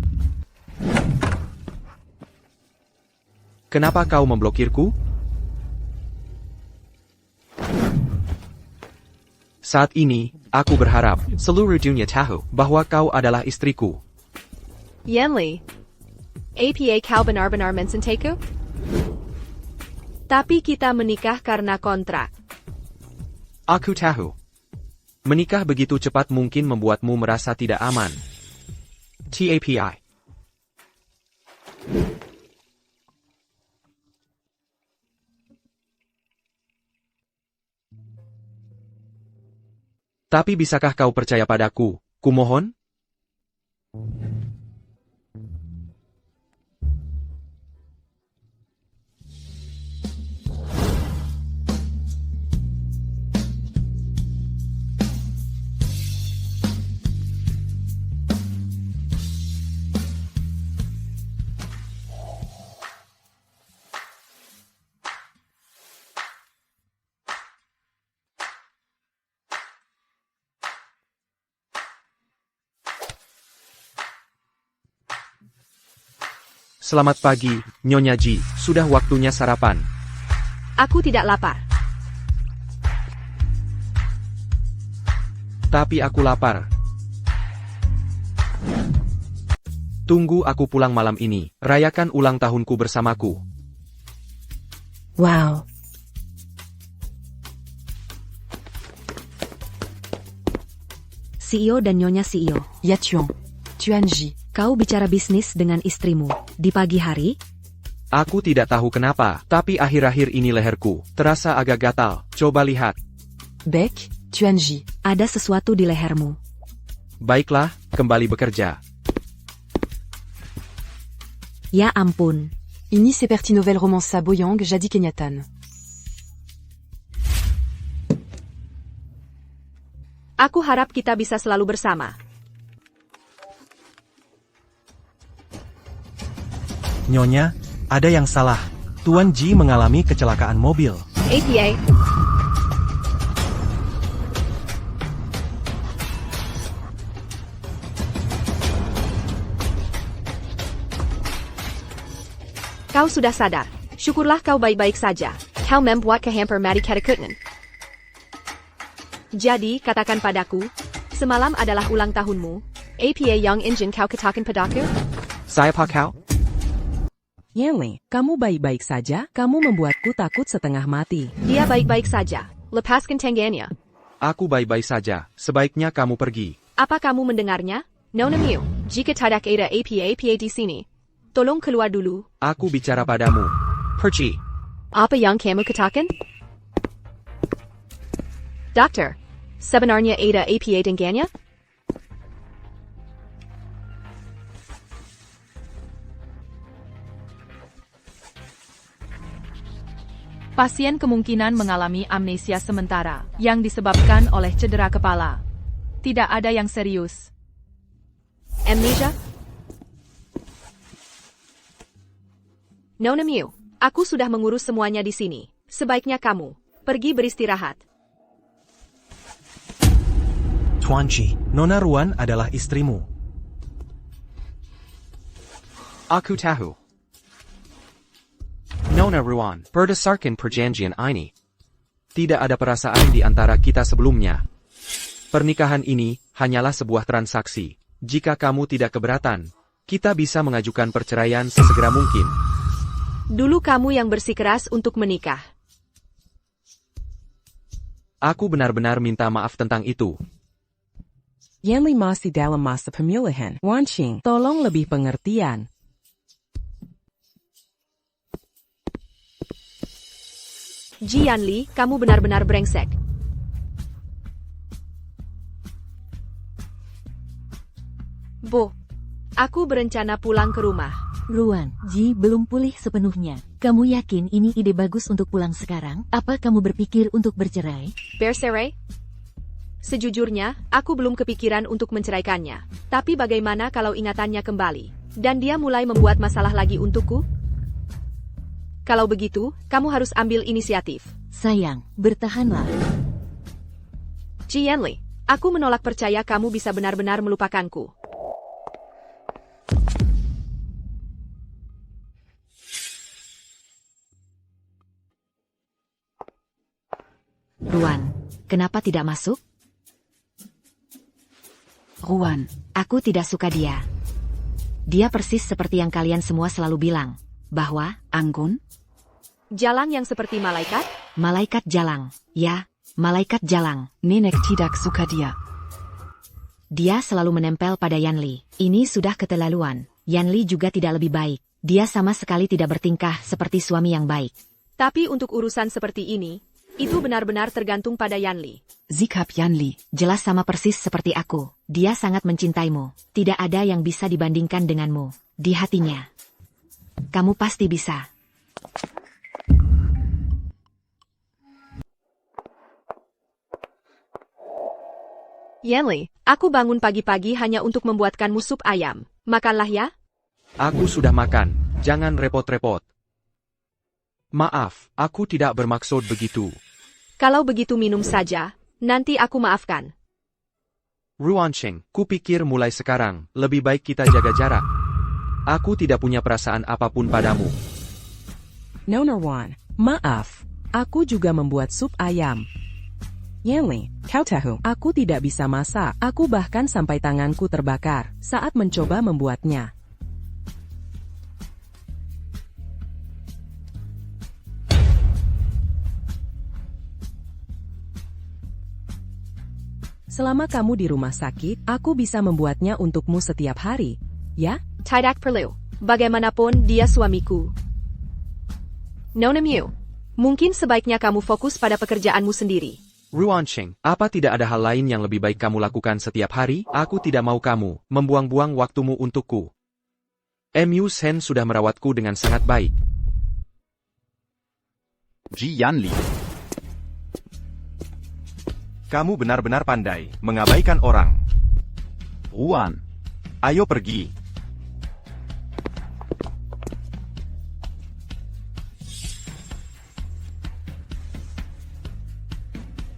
Kenapa kau memblokirku? Saat ini, aku berharap seluruh dunia tahu bahwa kau adalah istriku. Yanli. Apa kau benar-benar mensentaku? Tapi kita menikah karena kontrak. Aku tahu. Menikah begitu cepat mungkin membuatmu merasa tidak aman. TAPI. Tapi bisakah kau percaya padaku? Kumohon? Selamat pagi, Nyonya Ji. Sudah waktunya sarapan. Aku tidak lapar. Tapi aku lapar. Tunggu aku pulang malam ini. Rayakan ulang tahunku bersamaku. Wow. CEO dan Nyonya CEO. Yatuan. Tuanji. Kau bicara bisnis dengan istrimu di pagi hari? Aku tidak tahu kenapa, tapi akhir-akhir ini leherku terasa agak gatal. Coba lihat. Bec, Tuanji. Ada sesuatu di lehermu. Baiklah, kembali bekerja. Ya ampun. Ini seperti novel romansa Boyang Jadi Kenyataan. Aku harap kita bisa selalu bersama. Nyonya, ada yang salah. Tuan Ji mengalami kecelakaan mobil. APA. Kau sudah sadar. Syukurlah kau baik-baik saja. Kau membuat kehamper mati katakutnan. Jadi, katakan padaku, semalam adalah ulang tahunmu. Apa yang ingin kau katakan padaku? Saya pak kau? Yanli, kamu baik-baik saja? Kamu membuatku takut setengah mati. Dia baik-baik saja. Lepaskan tangannya. Aku baik-baik saja. Sebaiknya kamu pergi. Apa kamu mendengarnya? Nona Miu, jika tidak ada apa di sini, tolong keluar dulu. Aku bicara padamu. Pergi. Apa yang kamu katakan? Dokter, sebenarnya ada apa dengannya? Pasien kemungkinan mengalami amnesia sementara, yang disebabkan oleh cedera kepala. Tidak ada yang serius. Amnesia? Nona Miu, aku sudah mengurus semuanya di sini. Sebaiknya kamu pergi beristirahat. Tuan Ji, Nona Ruan adalah istrimu. Aku tahu. Nona Ruan, berdasarkan perjanjian ini, tidak ada perasaan di antara kita sebelumnya. Pernikahan ini hanyalah sebuah transaksi. Jika kamu tidak keberatan, kita bisa mengajukan perceraian sesegera mungkin. Dulu kamu yang bersikeras untuk menikah. Aku benar-benar minta maaf tentang itu. Yanli masih dalam masa pemulihan. Wan Qing, tolong lebih pengertian. Jianli, kamu benar-benar brengsek. Bu, aku berencana pulang ke rumah. Ruan, Ji belum pulih sepenuhnya. Kamu yakin ini ide bagus untuk pulang sekarang? Apa kamu berpikir untuk bercerai? Bercerai? Sejujurnya, aku belum kepikiran untuk menceraikannya. Tapi bagaimana kalau ingatannya kembali, dan dia mulai membuat masalah lagi untukku? Kalau begitu, kamu harus ambil inisiatif. Sayang, bertahanlah. Jianli, aku menolak percaya kamu bisa benar-benar melupakanku. Ruan, kenapa tidak masuk? Ruan, aku tidak suka dia. Dia persis seperti yang kalian semua selalu bilang, bahwa, Anggun? Jalang yang seperti malaikat? Malaikat jalang, ya, malaikat jalang. Nenek tidak suka dia. Dia selalu menempel pada Yanli. Ini sudah keterlaluan. Yanli juga tidak lebih baik. Dia sama sekali tidak bertingkah seperti suami yang baik. Tapi untuk urusan seperti ini, itu benar-benar tergantung pada Yanli. Sikap Yanli. Jelas sama persis seperti aku. Dia sangat mencintaimu. Tidak ada yang bisa dibandingkan denganmu. Di hatinya. Kamu pasti bisa. Yanli, aku bangun pagi-pagi hanya untuk membuatkanmu sup ayam. Makanlah ya. Aku sudah makan, jangan repot-repot. Maaf, aku tidak bermaksud begitu. Kalau begitu minum saja, nanti aku maafkan. Ruansheng, kupikir mulai sekarang, lebih baik kita jaga jarak. Aku tidak punya perasaan apapun padamu. Nona Wan, maaf. Aku juga membuat sup ayam. Yanli, kau tahu, aku tidak bisa masak. Aku bahkan sampai tanganku terbakar saat mencoba membuatnya. Selama kamu di rumah sakit, aku bisa membuatnya untukmu setiap hari, ya? Tidak perlu. Bagaimanapun dia suamiku. Nona Mew, mungkin sebaiknya kamu fokus pada pekerjaanmu sendiri. Ruansheng, apa tidak ada hal lain yang lebih baik kamu lakukan setiap hari? Aku tidak mau kamu membuang-buang waktumu untukku. Mu Sen sudah merawatku dengan sangat baik. Ji Yanli. Kamu benar-benar pandai mengabaikan orang. Ruan, ayo pergi.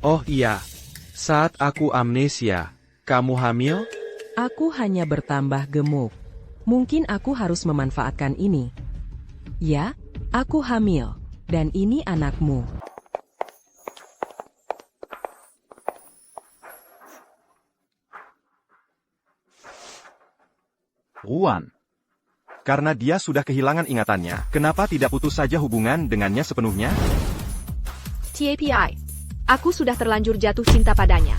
Oh iya, saat aku amnesia, kamu hamil? Aku hanya bertambah gemuk. Mungkin aku harus memanfaatkan ini. Ya, aku hamil. Dan ini anakmu. Ruan. Karena dia sudah kehilangan ingatannya, kenapa tidak putus saja hubungan dengannya sepenuhnya? TAPI. Aku sudah terlanjur jatuh cinta padanya.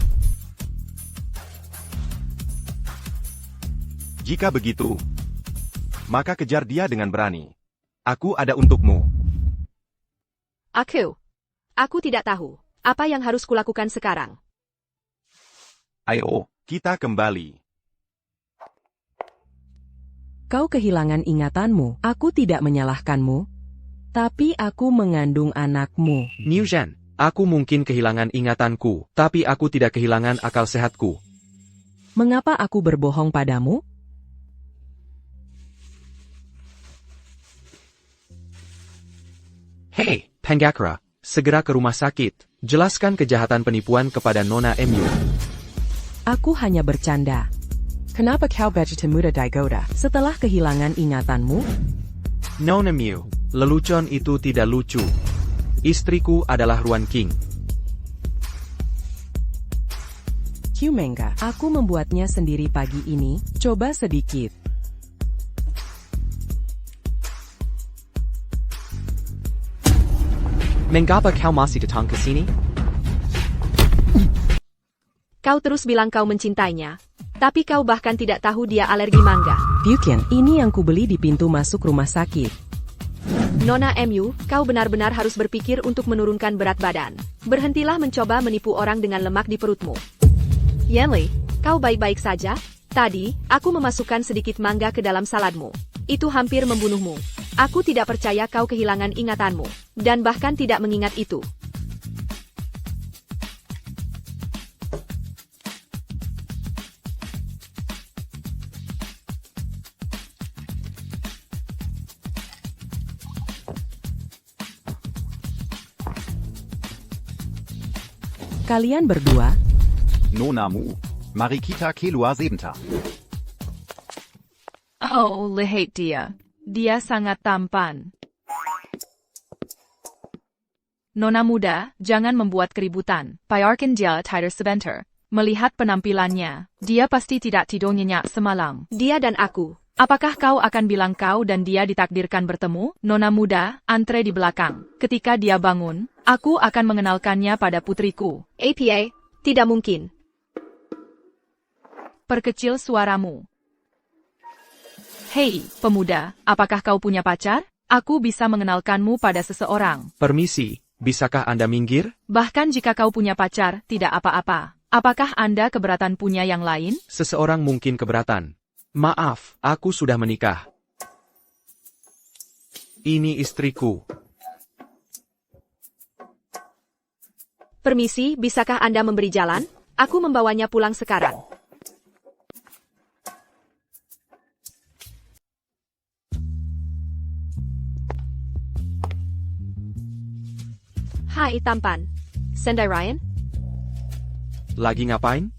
Jika begitu, maka kejar dia dengan berani. Aku ada untukmu. Aku tidak tahu apa yang harus kulakukan sekarang. Ayo, kita kembali. Kau kehilangan ingatanmu. Aku tidak menyalahkanmu. Tapi aku mengandung anakmu. Niu Zhen, aku mungkin kehilangan ingatanku, tapi aku tidak kehilangan akal sehatku. Mengapa aku berbohong padamu? Hei, Pangakra, segera ke rumah sakit. Jelaskan kejahatan penipuan kepada Nona Mu. Aku hanya bercanda. Kenapa kau begitu mudah digoda setelah kehilangan ingatanmu? Nona Mu, lelucon itu tidak lucu. Istriku adalah Ruan King. Qmengga, aku membuatnya sendiri pagi ini. Coba sedikit. Mengapa kau masih datang ke sini? Kau terus bilang kau mencintainya. Tapi kau bahkan tidak tahu dia alergi mangga. Bukan, ini yang kubeli di pintu masuk rumah sakit. Nona Mu, kau benar-benar harus berpikir untuk menurunkan berat badan. Berhentilah mencoba menipu orang dengan lemak di perutmu. Yanli, kau baik-baik saja? Tadi, aku memasukkan sedikit mangga ke dalam saladmu. Itu hampir membunuhmu. Aku tidak percaya kau kehilangan ingatanmu. Dan bahkan tidak mengingat itu. Kalian berdua? Nona Mu, Marikita Kelua Sebenta. Oh, lihat dia. Dia sangat tampan. Nona muda, jangan membuat keributan. Biarkan dia tidur sebentar. Melihat penampilannya, dia pasti tidak tidur nyenyak semalam. Dia dan aku. Apakah kau akan bilang kau dan dia ditakdirkan bertemu? Nona muda, antre di belakang. Ketika dia bangun, aku akan mengenalkannya pada putriku. APA, tidak mungkin. Perkecil suaramu. Hei, pemuda, apakah kau punya pacar? Aku bisa mengenalkanmu pada seseorang. Permisi, bisakah Anda minggir? Bahkan jika kau punya pacar, tidak apa-apa. Apakah Anda keberatan punya yang lain? Seseorang mungkin keberatan. Maaf, aku sudah menikah. Ini istriku. Permisi, bisakah Anda memberi jalan? Aku membawanya pulang sekarang. Hai tampan. Sendai Ryan? Lagi ngapain?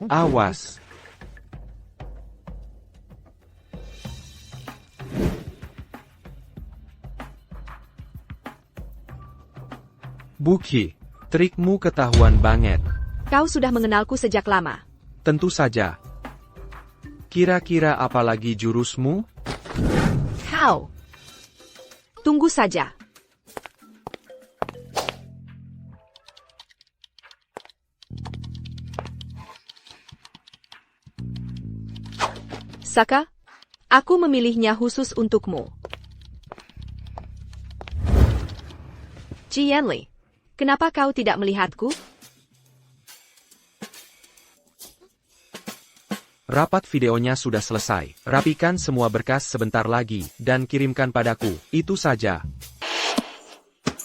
Awas. Buki, trikmu ketahuan banget. Kau sudah mengenalku sejak lama. Tentu saja. Kira-kira apa lagi jurusmu? Kau. Tunggu saja. Saka, aku memilihnya khusus untukmu. Ji Yanli, kenapa kau tidak melihatku? Rapat videonya sudah selesai. Rapikan semua berkas sebentar lagi, dan kirimkan padaku. Itu saja.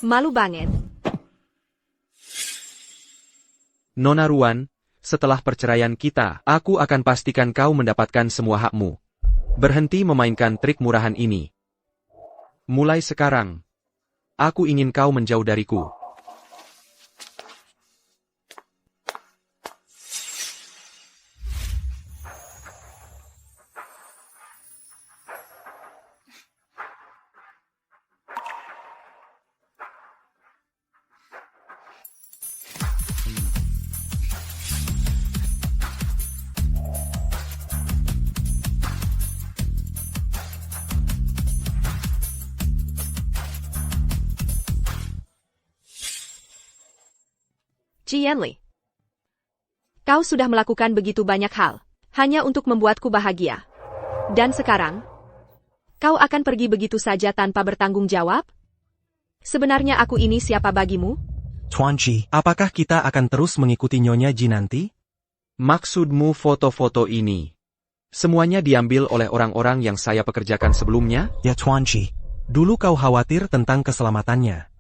Malu banget. Nona Ruan, setelah perceraian kita, aku akan pastikan kau mendapatkan semua hakmu. Berhenti memainkan trik murahan ini. Mulai sekarang, aku ingin kau menjauh dariku. Ji Yanli, kau sudah melakukan begitu banyak hal, hanya untuk membuatku bahagia. Dan sekarang, kau akan pergi begitu saja tanpa bertanggung jawab? Sebenarnya aku ini siapa bagimu? Tuan Ji, apakah kita akan terus mengikuti Nyonya Ji nanti? Maksudmu foto-foto ini? Semuanya diambil oleh orang-orang yang saya pekerjakan sebelumnya? Ya Tuan Ji, dulu kau khawatir tentang keselamatannya.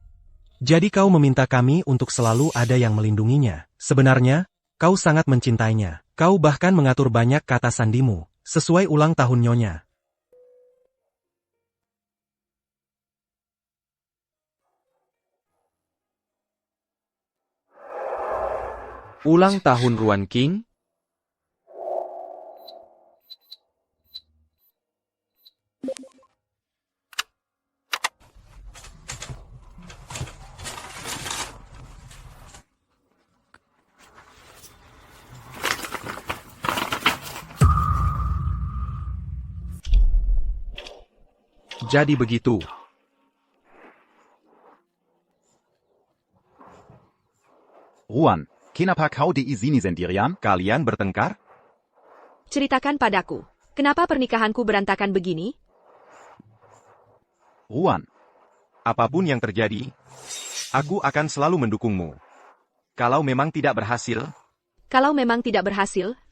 Jadi kau meminta kami untuk selalu ada yang melindunginya. Sebenarnya, kau sangat mencintainya. Kau bahkan mengatur banyak kata sandimu, sesuai ulang tahun Nyonya. Ulang tahun Ruan King? Jadi begitu. Ruan, kenapa kau di sini sendirian? Kalian bertengkar? Ceritakan padaku, kenapa pernikahanku berantakan begini? Ruan, apapun yang terjadi, aku akan selalu mendukungmu. Kalau memang tidak berhasil,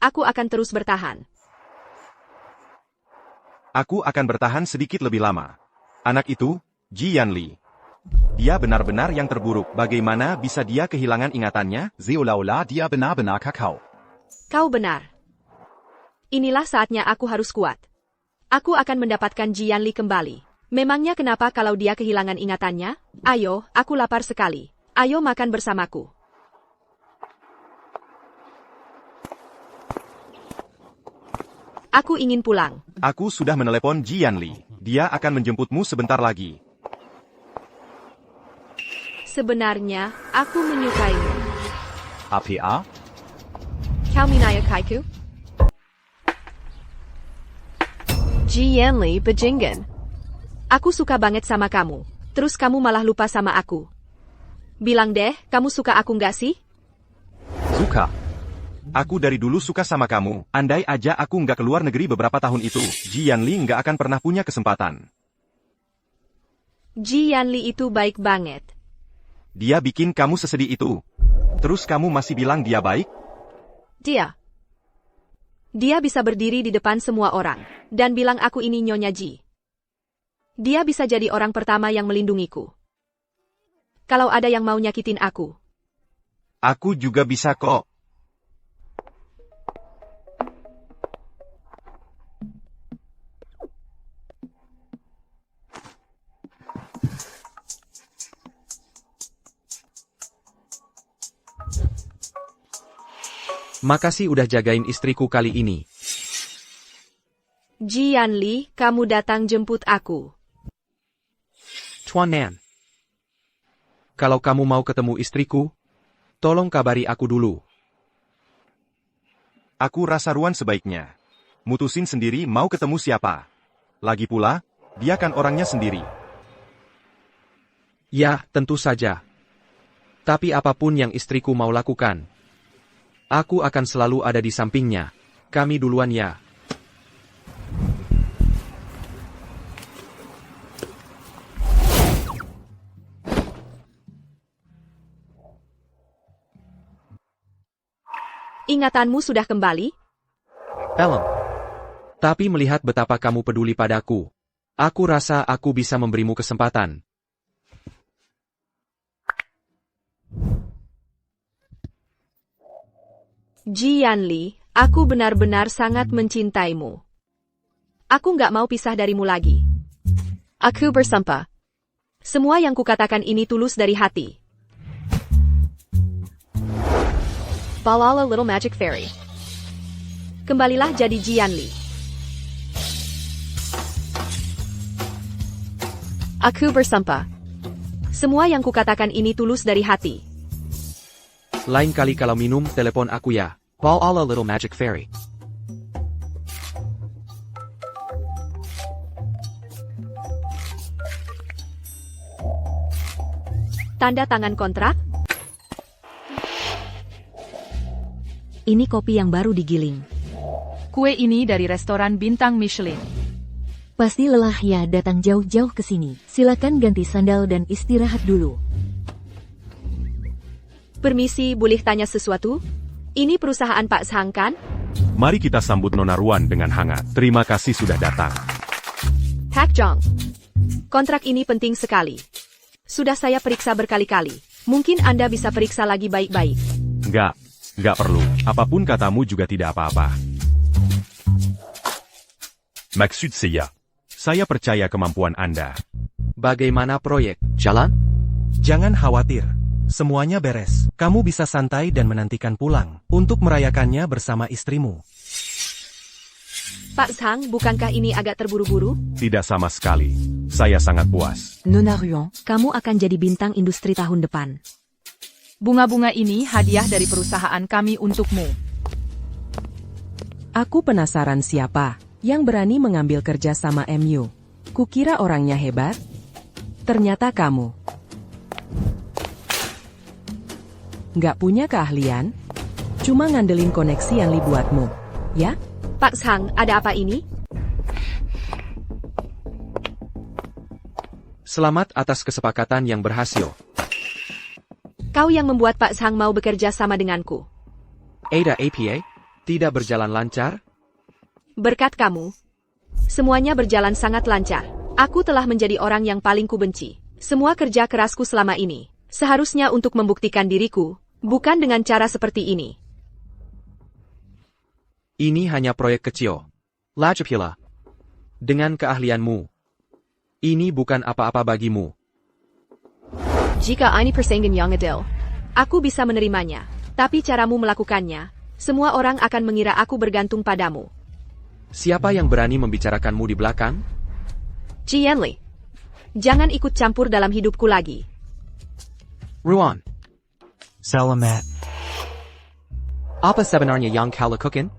aku akan terus bertahan. Aku akan bertahan sedikit lebih lama. Anak itu, Ji Yanli. Dia benar-benar yang terburuk. Bagaimana bisa dia kehilangan ingatannya? Seolah-olah dia benar-benar kakao. Kau benar. Inilah saatnya aku harus kuat. Aku akan mendapatkan Ji Yanli kembali. Memangnya kenapa kalau dia kehilangan ingatannya? Ayo, aku lapar sekali. Ayo makan bersamaku. Aku ingin pulang. Aku sudah menelepon Jianli. Dia akan menjemputmu sebentar lagi. Sebenarnya, aku menyukaimu. Apa? Kau menyukaiku? Jianli bajingan. Aku suka banget sama kamu. Terus kamu malah lupa sama aku. Bilang deh, kamu suka aku nggak sih? Suka. Aku dari dulu suka sama kamu. Andai aja aku nggak keluar negeri beberapa tahun itu, Jianli nggak akan pernah punya kesempatan. Jianli itu baik banget. Dia bikin kamu sesedih itu. Terus kamu masih bilang dia baik? Dia bisa berdiri di depan semua orang, dan bilang aku ini Nyonya Ji. Dia bisa jadi orang pertama yang melindungiku. Kalau ada yang mau nyakitin aku. Aku juga bisa kok. Makasih udah jagain istriku kali ini. Jianli, kamu datang jemput aku. Tuan Nan. Kalau kamu mau ketemu istriku, tolong kabari aku dulu. Aku rasa Ruan sebaiknya mutusin sendiri mau ketemu siapa. Lagi pula, dia kan orangnya sendiri. Ya, tentu saja. Tapi apapun yang istriku mau lakukan, aku akan selalu ada di sampingnya. Kami duluan ya. Ingatanmu sudah kembali? Belum. Tapi melihat betapa kamu peduli padaku, aku rasa aku bisa memberimu kesempatan. Jianli, aku benar-benar sangat mencintaimu. Aku nggak mau pisah darimu lagi. Aku bersumpah. Semua yang kukatakan ini tulus dari hati. Balala Little Magic Fairy. Kembalilah jadi Jianli. Aku bersumpah. Semua yang kukatakan ini tulus dari hati. Lain kali kalau minum, telepon aku ya. Balala Little Magic Fairy. Tanda tangan kontrak? Ini kopi yang baru digiling. Kue ini dari restoran bintang Michelin. Pasti lelah ya datang jauh-jauh ke sini. Silakan ganti sandal dan istirahat dulu. Permisi, boleh tanya sesuatu? Ini perusahaan Pak Zhang kan? Mari kita sambut Nona Ruan dengan hangat. Terima kasih sudah datang. Pak Zhang. Kontrak ini penting sekali. Sudah saya periksa berkali-kali. Mungkin Anda bisa periksa lagi baik-baik. Nggak perlu. Apapun katamu juga tidak apa-apa. Maksud saya percaya kemampuan Anda. Bagaimana proyek? Jalan? Jangan khawatir. Semuanya beres. Kamu bisa santai dan menantikan pulang untuk merayakannya bersama istrimu. Pak Zhang, bukankah ini agak terburu-buru? Tidak sama sekali. Saya sangat puas. Nona Ruan, kamu akan jadi bintang industri tahun depan. Bunga-bunga ini hadiah dari perusahaan kami untukmu. Aku penasaran siapa yang berani mengambil kerja sama MU. Kukira orangnya hebat. Ternyata kamu. Nggak punya keahlian, cuma ngandelin koneksi yang dibuatmu, ya? Pak Zhang, ada apa ini? Selamat atas kesepakatan yang berhasil. Kau yang membuat Pak Zhang mau bekerja sama denganku. Ada APA? Tidak berjalan lancar? Berkat kamu, semuanya berjalan sangat lancar. Aku telah menjadi orang yang paling kubenci. Semua kerja kerasku selama ini, seharusnya untuk membuktikan diriku, bukan dengan cara seperti ini. Ini hanya proyek kecil. Lajapila. Dengan keahlianmu, ini bukan apa-apa bagimu. Jika ini persaingan yang adil, aku bisa menerimanya. Tapi caramu melakukannya, semua orang akan mengira aku bergantung padamu. Siapa yang berani membicarakanmu di belakang? Jianli. Jangan ikut campur dalam hidupku lagi. Ruan, Selamat. apa sebenarnya yang kau lakukan?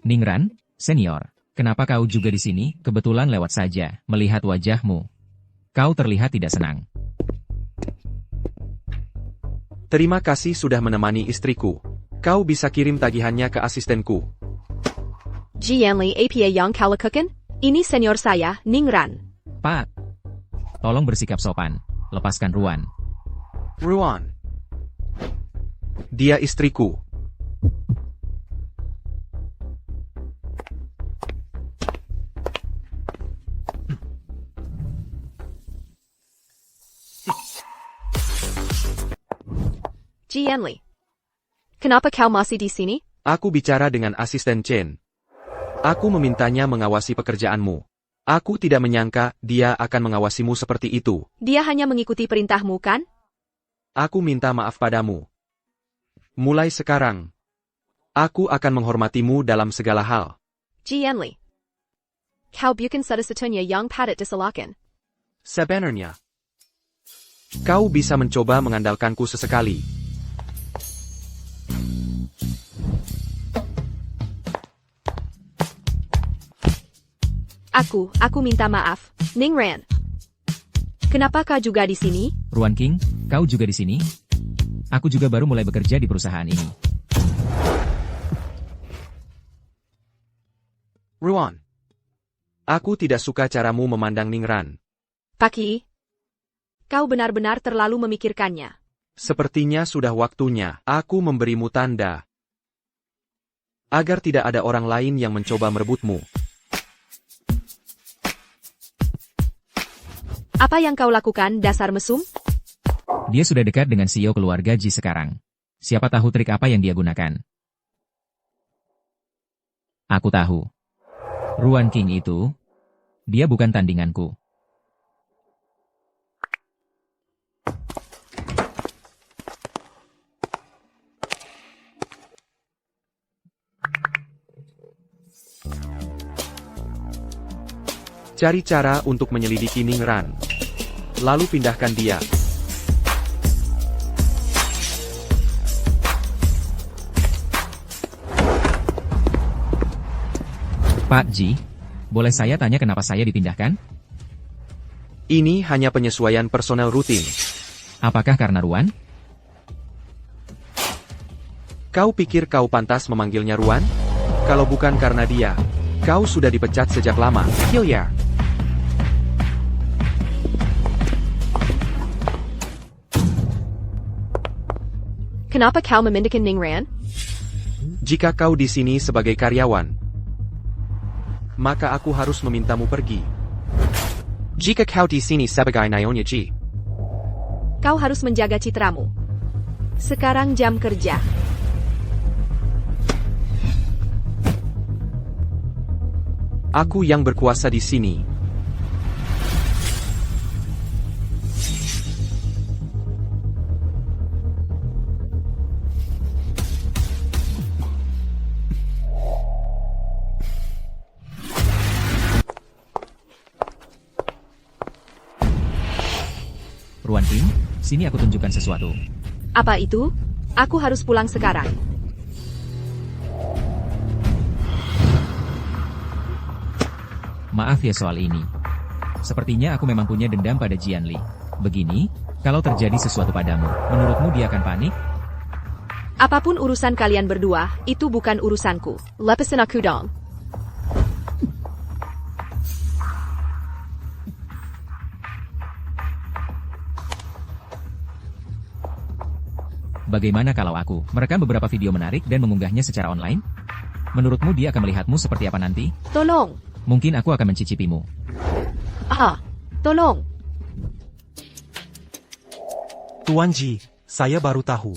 Ningran, senior, kenapa kau juga di sini? Kebetulan lewat saja, melihat wajahmu. Kau terlihat tidak senang. Terima kasih sudah menemani istriku. Kau bisa kirim tagihannya ke asistenku. Jianli apa yang kau lakukan? Ini senior saya, Ningran. Pak, tolong bersikap sopan. Lepaskan Ruan. Ruan. Dia istriku. Jianli. Kenapa kau masih di sini? Aku bicara dengan asisten Chen. Aku memintanya mengawasi pekerjaanmu. Aku tidak menyangka dia akan mengawasimu seperti itu. Dia hanya mengikuti perintahmu, kan? Aku minta maaf padamu. Mulai sekarang, aku akan menghormatimu dalam segala hal. Jianli. Kau bukan satu-satunya yang patut disalahkan. Sebenarnya, kau bisa mencoba mengandalkanku sesekali. Aku minta maaf, Ningran. Kenapa kau juga di sini? Ruan King, kau juga di sini? Aku juga baru mulai bekerja di perusahaan ini. Ruan, aku tidak suka caramu memandang Ningran. Paki, kau benar-benar terlalu memikirkannya. Sepertinya sudah waktunya aku memberimu tanda. Agar tidak ada orang lain yang mencoba merebutmu. Apa yang kau lakukan, dasar mesum? Dia sudah dekat dengan CEO keluarga Ji sekarang. Siapa tahu trik apa yang dia gunakan. Aku tahu. Ruan King itu, dia bukan tandinganku. Cari cara untuk menyelidiki Ningran. Lalu pindahkan dia. Pak Ji, boleh saya tanya kenapa saya dipindahkan? Ini hanya penyesuaian personel rutin. Apakah karena Ruan? Kau pikir kau pantas memanggilnya Ruan? Kalau bukan karena dia, kau sudah dipecat sejak lama. Hilliard. Kenapa kau memindahkan Ningran? Jika kau di sini sebagai karyawan, maka aku harus memintamu pergi. Jika kau di sini sebagai Nyonya Ji, Kau harus menjaga citramu. Sekarang jam kerja. aku yang berkuasa di sini. Ruan King, sini aku tunjukkan sesuatu. Apa itu? Aku harus pulang sekarang. Maaf ya soal ini. Sepertinya aku memang punya dendam pada Jianli. Begini, kalau terjadi sesuatu padamu, menurutmu dia akan panik? Apapun urusan kalian berdua, itu bukan urusanku. Lepasin aku dong. Bagaimana kalau aku merekam beberapa video menarik dan mengunggahnya secara online? Menurutmu dia akan melihatmu seperti apa nanti? Tolong. Mungkin aku akan mencicipimu. Tolong. Tuan Ji, saya baru tahu.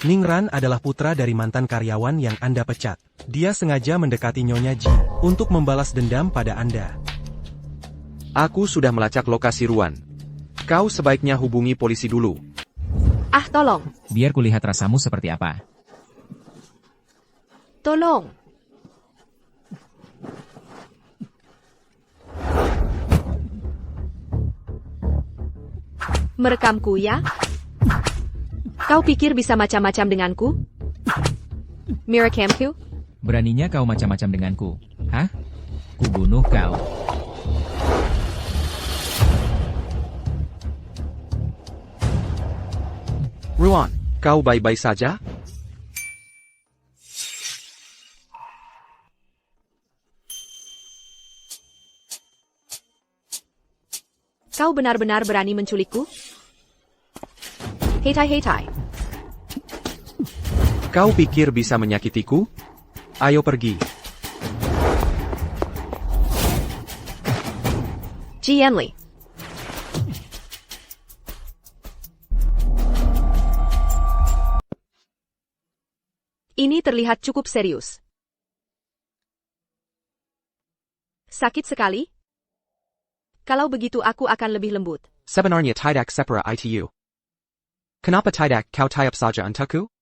Ningran adalah putra dari mantan karyawan yang Anda pecat. Dia sengaja mendekati Nyonya Ji untuk membalas dendam pada Anda. Aku sudah melacak lokasi Ruan. Kau sebaiknya hubungi polisi dulu. Ah, tolong. Biar kulihat rasamu seperti apa. Tolong. Merekamku ya? Kau pikir bisa macam-macam denganku? Merekamku? Beraninya kau macam-macam denganku. Hah? Kubunuh kau. Ruan, kau baik-baik saja? Kau benar-benar berani menculikku? Hetai. Kau pikir bisa menyakitiku? Ayo pergi. Jianli. Ini terlihat cukup serius. Sakit sekali? Kalau begitu aku akan lebih lembut. Sebenarnya tidak separa itu. Kenapa tidak kau tiap saja untukku?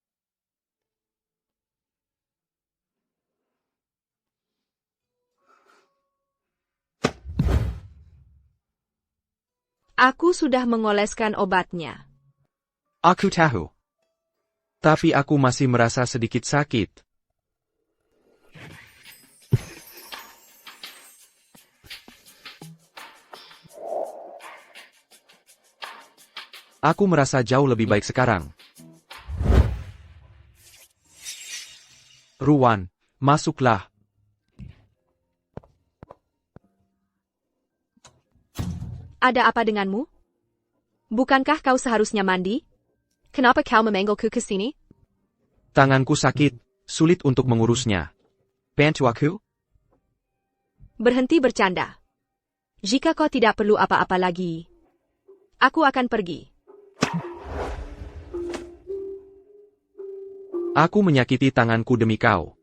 Aku sudah mengoleskan obatnya. Aku tahu. Tapi aku masih merasa sedikit sakit. Aku merasa jauh lebih baik sekarang. Ruan, masuklah. Ada apa denganmu? Bukankah kau seharusnya mandi? Kenapa kau memanggilku ke sini? Tanganku sakit, sulit untuk mengurusnya. Bantu aku? Berhenti bercanda. Jika kau tidak perlu apa-apa lagi, aku akan pergi. Aku menyakiti tanganku demi kau.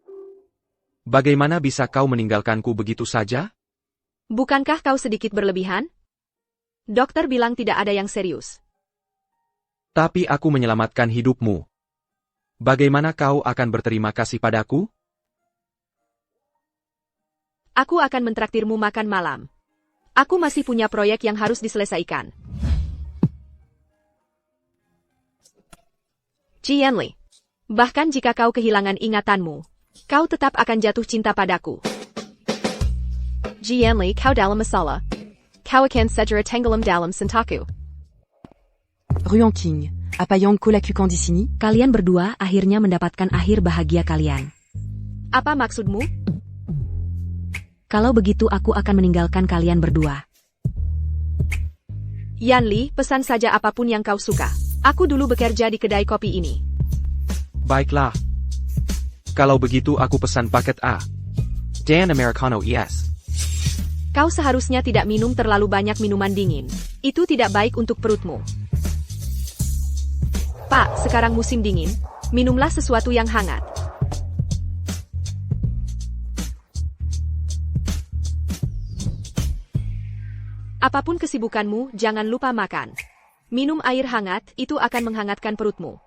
Bagaimana bisa kau meninggalkanku begitu saja? Bukankah kau sedikit berlebihan? Dokter bilang tidak ada yang serius. Tapi aku menyelamatkan hidupmu. Bagaimana kau akan berterima kasih padaku? Aku akan mentraktirmu makan malam. Aku masih punya proyek yang harus diselesaikan. Jianli. Bahkan jika kau kehilangan ingatanmu, kau tetap akan jatuh cinta padaku. Jianli, kau dalam masalah. Kau akan segera tenggelam dalam cintaku. Ruan King, apa yang kau lakukan di sini? Kalian berdua akhirnya mendapatkan akhir bahagia kalian. Apa maksudmu? Kalau begitu aku akan meninggalkan kalian berdua. Yanli, pesan saja apapun yang kau suka. Aku dulu bekerja di kedai kopi ini. Baiklah. Kalau begitu aku pesan paket A. Dan Americano yes. Kau seharusnya tidak minum terlalu banyak minuman dingin. Itu tidak baik untuk perutmu. Pak, sekarang musim dingin. Minumlah sesuatu yang hangat. Apapun kesibukanmu, jangan lupa makan. Minum air hangat, itu akan menghangatkan perutmu.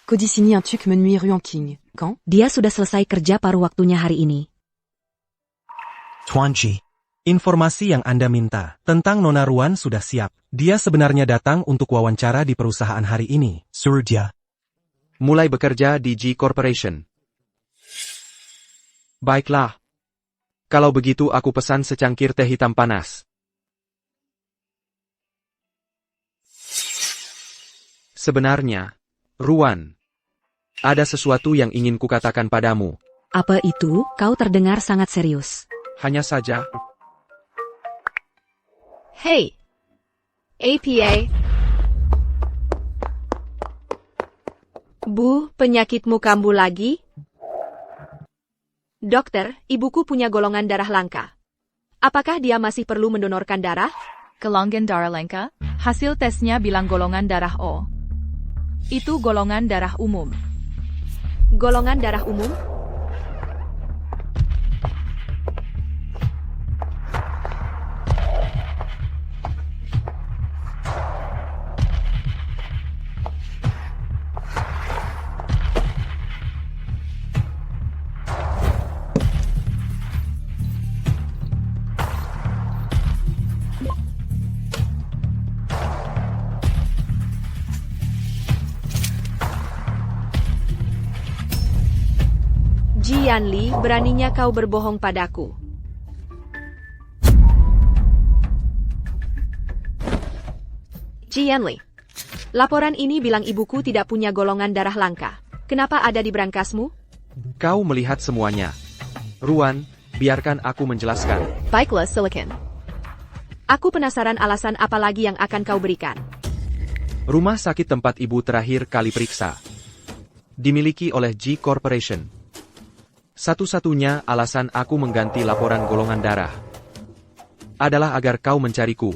Kau di sini un truc me nuit Ruan King. Quand? Dia sudah selesai kerja paruh waktunya hari ini. Tuan Ji. Informasi yang Anda minta tentang Nona Ruan sudah siap. Dia sebenarnya datang untuk wawancara di perusahaan hari ini. Surya. Mulai bekerja di G Corporation. Baiklah. Kalau begitu aku pesan secangkir teh hitam panas. Sebenarnya, Ruan, ada sesuatu yang ingin kukatakan padamu. Apa itu? Kau terdengar sangat serius. Hanya saja. Hey, APA. Bu, penyakitmu kambuh lagi? Dokter, ibuku punya golongan darah langka. Apakah dia masih perlu mendonorkan darah? Golongan darah langka? Hasil tesnya bilang golongan darah O. Itu golongan darah umum. Golongan darah umum? Jianli, beraninya kau berbohong padaku. Jianli, laporan ini bilang ibuku tidak punya golongan darah langka. Kenapa ada di berangkasmu? Kau melihat semuanya. Ruan, biarkan aku menjelaskan. Baiklah, Silicon. Aku penasaran alasan apa lagi yang akan kau berikan. Rumah sakit tempat ibu terakhir kali periksa dimiliki oleh G Corporation. Satu-satunya alasan aku mengganti laporan golongan darah adalah agar kau mencariku.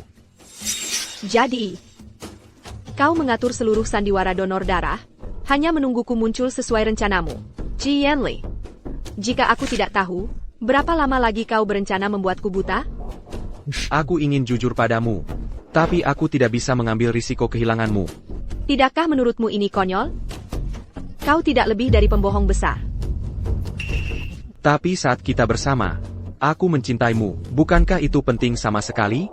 Jadi, kau mengatur seluruh sandiwara donor darah, hanya menungguku muncul sesuai rencanamu. Jianli, jika aku tidak tahu, berapa lama lagi kau berencana membuatku buta? Aku ingin jujur padamu, tapi aku tidak bisa mengambil risiko kehilanganmu. Tidakkah menurutmu ini konyol? Kau tidak lebih dari pembohong besar. Tapi saat kita bersama, aku mencintaimu. Bukankah itu penting sama sekali?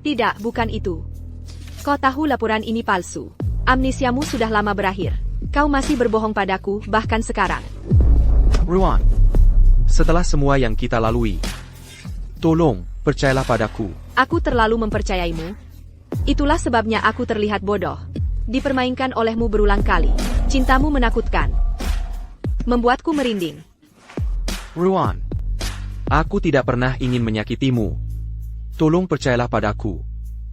Tidak, bukan itu. Kau tahu laporan ini palsu. Amnesiamu sudah lama berakhir. Kau masih berbohong padaku, bahkan sekarang. Ruan, setelah semua yang kita lalui, tolong, percayalah padaku. Aku terlalu mempercayaimu. Itulah sebabnya aku terlihat bodoh. Dipermainkan olehmu berulang kali. Cintamu menakutkan. Membuatku merinding. Ruan, aku tidak pernah ingin menyakitimu. Tolong percayalah padaku.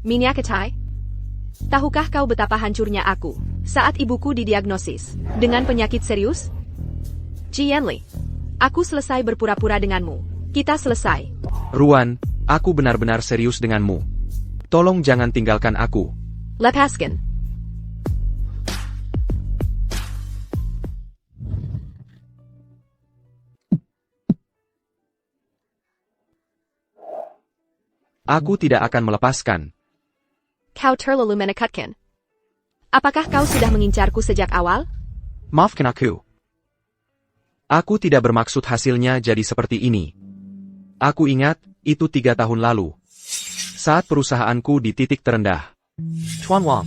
Minya Kecai, tahukah kau betapa hancurnya aku saat ibuku didiagnosis dengan penyakit serius? Jianli, aku selesai berpura-pura denganmu. Kita selesai. Ruan, aku benar-benar serius denganmu. Tolong jangan tinggalkan aku. Lepaskan. Aku tidak akan melepaskan. Kau terlalu menekatkan. Apakah kau sudah mengincarku sejak awal? Maafkan aku. Aku tidak bermaksud hasilnya jadi seperti ini. Aku ingat, itu 3 tahun lalu. Saat perusahaanku di titik terendah. Chuan Wang.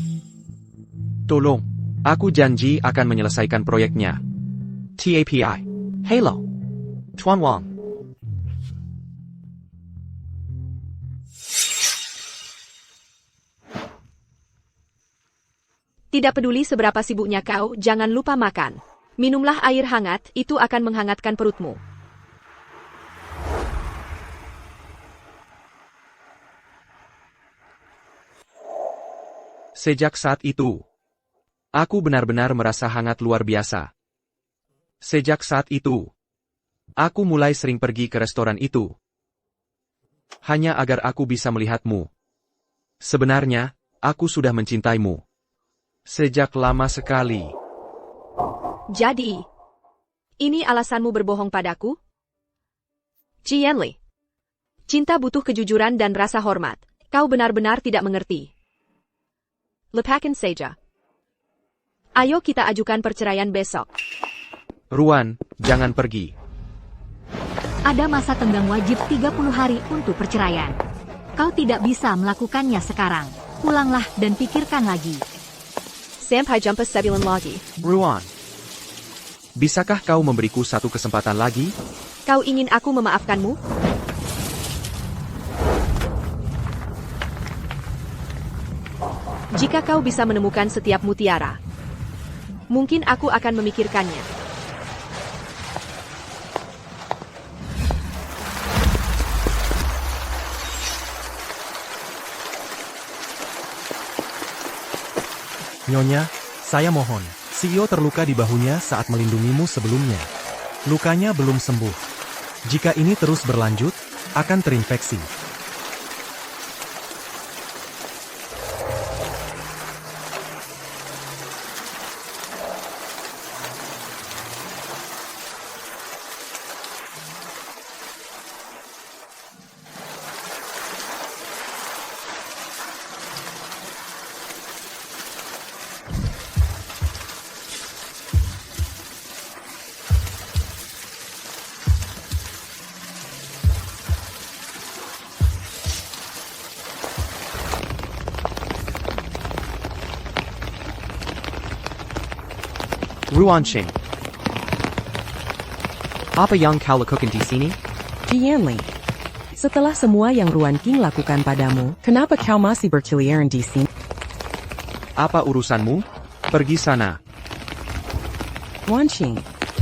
Tolong, aku janji akan menyelesaikan proyeknya. TAPI. Halo. Chuan Wang. Tidak peduli seberapa sibuknya kau, jangan lupa makan. Minumlah air hangat, itu akan menghangatkan perutmu. Sejak saat itu, aku benar-benar merasa hangat luar biasa. Sejak saat itu, aku mulai sering pergi ke restoran itu. Hanya agar aku bisa melihatmu. Sebenarnya, aku sudah mencintaimu. Sejak lama sekali. Jadi, ini alasanmu berbohong padaku? Jianli, cinta butuh kejujuran dan rasa hormat. Kau benar-benar tidak mengerti. Lepaskan saja. Ayo kita ajukan perceraian besok. Ruan, jangan pergi. Ada masa tenggang wajib 30 hari untuk perceraian. Kau tidak bisa melakukannya sekarang. Pulanglah dan pikirkan lagi. Sampai jumpa sebulan lagi. Ruan, bisakah kau memberiku satu kesempatan lagi? Kau ingin aku memaafkanmu? Jika kau bisa menemukan setiap mutiara, mungkin aku akan memikirkannya. Nyonya, saya mohon. CEO terluka di bahunya saat melindungimu sebelumnya. Lukanya belum sembuh. Jika ini terus berlanjut, akan terinfeksi. Ruan Qing. Apa yang kau lakukan di sini? Jianli. Setelah semua yang Ruan King lakukan padamu, kenapa kau masih berkeliaran di sini? Apa urusanmu? Pergi sana. Wan Qing,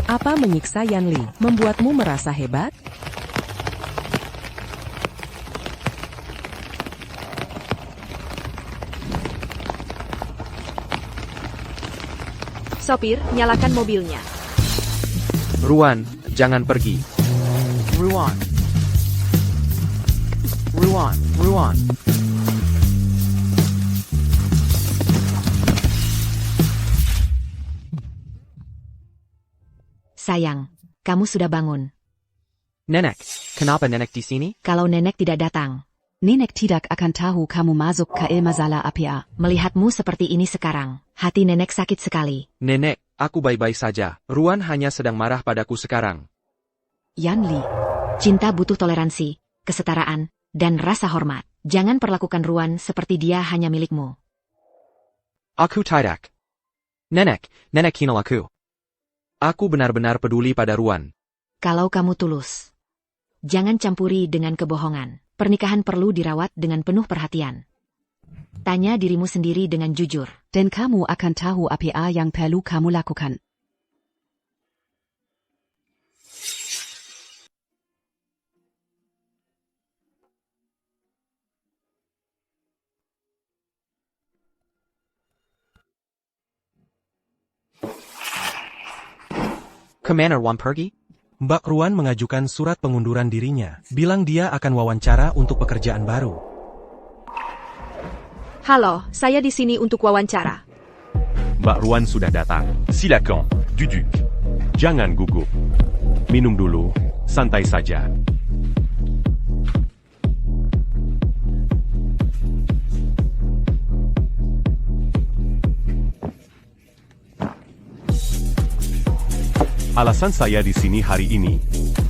apa menyiksa Yan Li membuatmu merasa hebat? Sopir, nyalakan mobilnya. Ruan, jangan pergi. Ruan. Ruan, Ruan. Sayang, kamu sudah bangun. Nenek, kenapa nenek di sini? Kalau nenek tidak datang, Nenek tidak akan tahu kamu masuk ke masalah APA. melihatmu seperti ini sekarang, hati nenek sakit sekali. Nenek, aku baik-baik saja. Ruan hanya sedang marah padaku sekarang. Yan Li, Cinta butuh toleransi, kesetaraan, dan rasa hormat. Jangan perlakukan Ruan seperti dia hanya milikmu. Aku tidak. Nenek kenal aku. Aku benar-benar peduli pada Ruan. Kalau kamu tulus, jangan campuri dengan kebohongan. Pernikahan perlu dirawat dengan penuh perhatian. Tanya dirimu sendiri dengan jujur. dan kamu akan tahu apa yang perlu kamu lakukan. Kemana Ruan pergi? Mbak Ruan mengajukan surat pengunduran dirinya, bilang dia akan wawancara untuk pekerjaan baru. Halo, saya di sini untuk wawancara. Mbak Ruan sudah datang. Silakan, duduk. Jangan gugup. Minum dulu, santai saja. Alasan saya di sini hari ini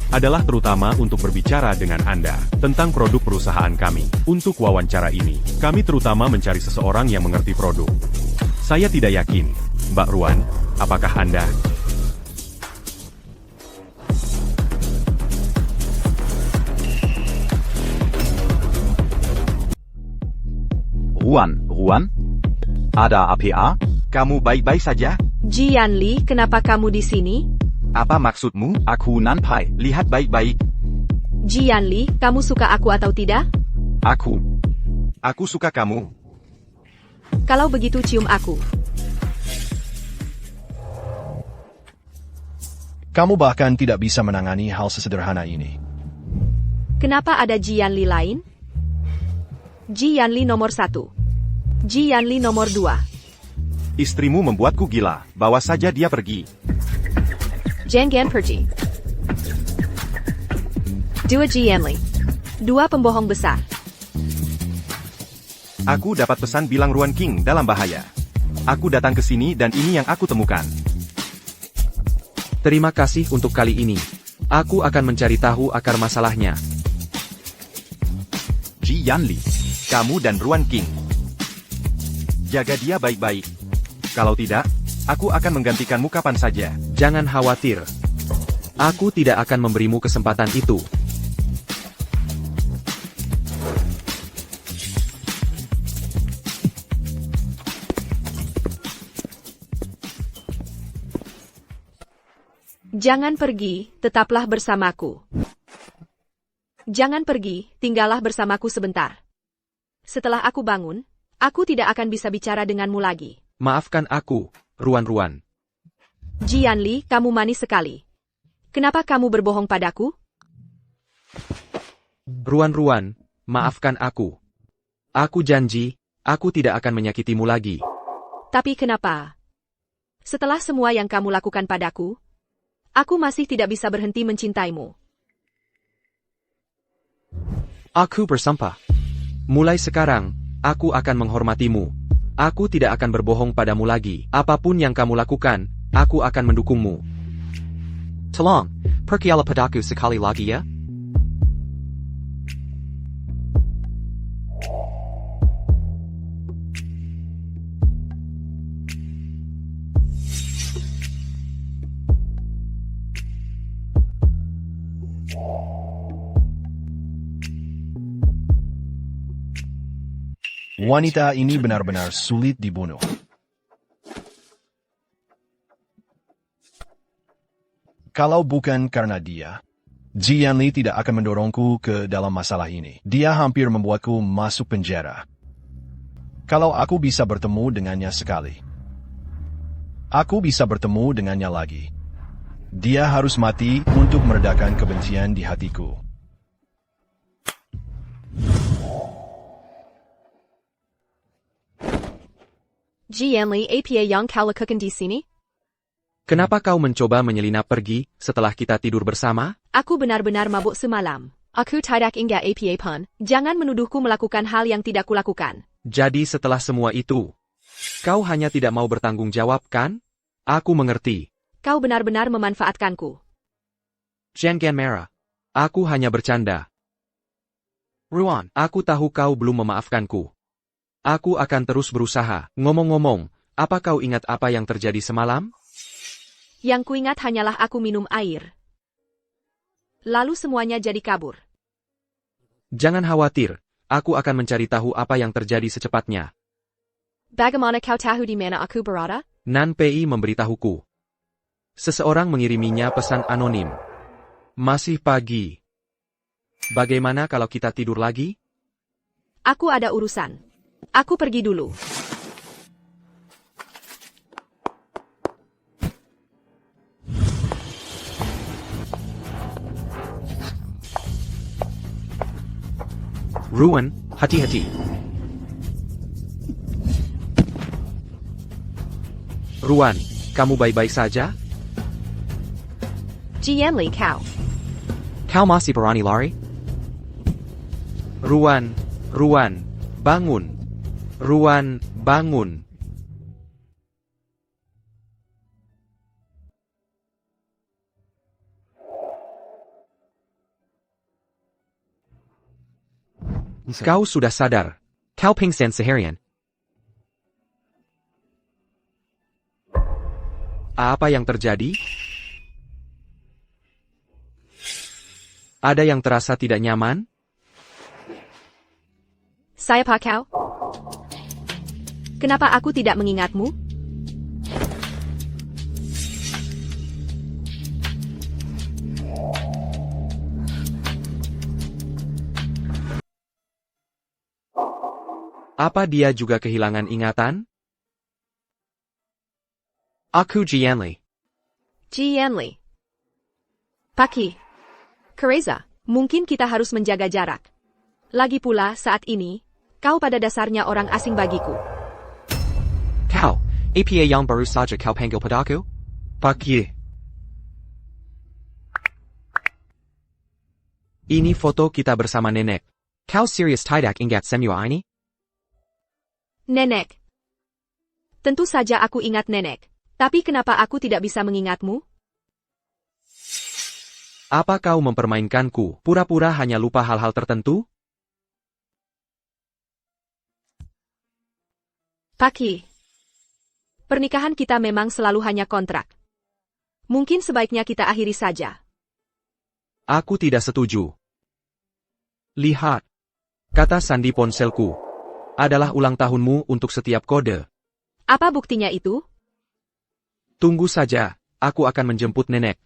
adalah terutama untuk berbicara dengan Anda tentang produk perusahaan kami. Untuk wawancara ini, kami terutama mencari seseorang yang mengerti produk. Saya tidak yakin, Mbak Ruan, apakah Anda? Ruan? Ada APA? Kamu baik-baik saja? Jian Li, kenapa kamu di sini? Apa maksudmu? Aku Nanpai. Lihat baik-baik. Jian Li, kamu suka aku atau tidak? Aku suka kamu. Kalau begitu cium aku. Kamu bahkan tidak bisa menangani hal sesederhana ini. Kenapa ada Jian Li lain? Jian Li nomor 1. Jian Li nomor 2. Istrimu membuatku gila. Bawa saja dia pergi. Jangan pergi. Dua Jian Li. 2 pembohong besar. Aku dapat pesan bilang Ruan King dalam bahaya. Aku datang ke sini dan ini yang aku temukan. Terima kasih untuk kali ini. Aku akan mencari tahu akar masalahnya. Jian Li, kamu dan Ruan King. Jaga dia baik-baik. Kalau tidak, aku akan menggantikanmu kapan saja. Jangan khawatir. Aku tidak akan memberimu kesempatan itu. Jangan pergi, tetaplah bersamaku. Jangan pergi, tinggallah bersamaku sebentar. Setelah aku bangun, aku tidak akan bisa bicara denganmu lagi. Maafkan aku, Ruan. Jian Li, kamu manis sekali. Kenapa kamu berbohong padaku? Ruan, maafkan aku. Aku janji, aku tidak akan menyakitimu lagi. Tapi kenapa? Setelah semua yang kamu lakukan padaku, aku masih tidak bisa berhenti mencintaimu. Aku bersumpah. Mulai sekarang, aku akan menghormatimu. Aku tidak akan berbohong padamu lagi. Apapun yang kamu lakukan, aku akan mendukungmu. Tolong, percayalah padaku sekali lagi ya. Wanita ini benar-benar sulit dibunuh. Kalau bukan karena dia, Ji Yanli tidak akan mendorongku ke dalam masalah ini. Dia hampir membuatku masuk penjara. Kalau aku bisa bertemu dengannya sekali, aku bisa bertemu dengannya lagi. Dia harus mati untuk meredakan kebencian di hatiku. Ji Yanli apa yang kau lakukan di sini? Kenapa kau mencoba menyelinap pergi setelah kita tidur bersama? Aku benar-benar mabuk semalam. Aku tidak ingat apa pun. Jangan menuduhku melakukan hal yang tidak kulakukan. Jadi setelah semua itu, kau hanya tidak mau bertanggung jawab kan? Aku mengerti. Kau benar-benar memanfaatkanku. Jangan marah. Aku hanya bercanda. Ruan, aku tahu kau belum memaafkanku. Aku akan terus berusaha. Ngomong-ngomong, apa kau ingat apa yang terjadi semalam? Yang kuingat hanyalah aku minum air. Lalu semuanya jadi kabur. Jangan khawatir, aku akan mencari tahu apa yang terjadi secepatnya. Bagaimana kau tahu di mana aku berada? Nan Pei memberitahuku. Seseorang mengiriminya pesan anonim. Masih pagi. Bagaimana kalau kita tidur lagi? Aku ada urusan. Aku pergi dulu. Ruan, hati-hati. Ruan, kamu baik-baik saja? Ji Yanli kau. kau masih berani lari? Ruan, bangun. Ruan, bangun. Kau sudah sadar. Kau pingsan seharian. Apa yang terjadi? Ada yang terasa tidak nyaman? Siapa kau? Kenapa aku tidak mengingatmu? Apa dia juga kehilangan ingatan? Aku Ji Yanli. Ji Yanli. Paki. Kereza, mungkin kita harus menjaga jarak. Lagi pula saat ini, kau pada dasarnya orang asing bagiku. Kau, apa yang baru saja kau panggil padaku? Paki. Ini foto kita bersama nenek. Kau serius tidak ingat semua ini? Nenek. Tentu saja aku ingat nenek. Tapi kenapa aku tidak bisa mengingatmu? Apa kau mempermainkanku, pura-pura hanya lupa hal-hal tertentu? Paki. Pernikahan kita memang selalu hanya kontrak. Mungkin sebaiknya kita akhiri saja. Aku tidak setuju. Lihat. Kata sandi ponselku. Adalah ulang tahunmu untuk setiap kode. Apa buktinya itu? Tunggu saja, aku akan menjemput nenek.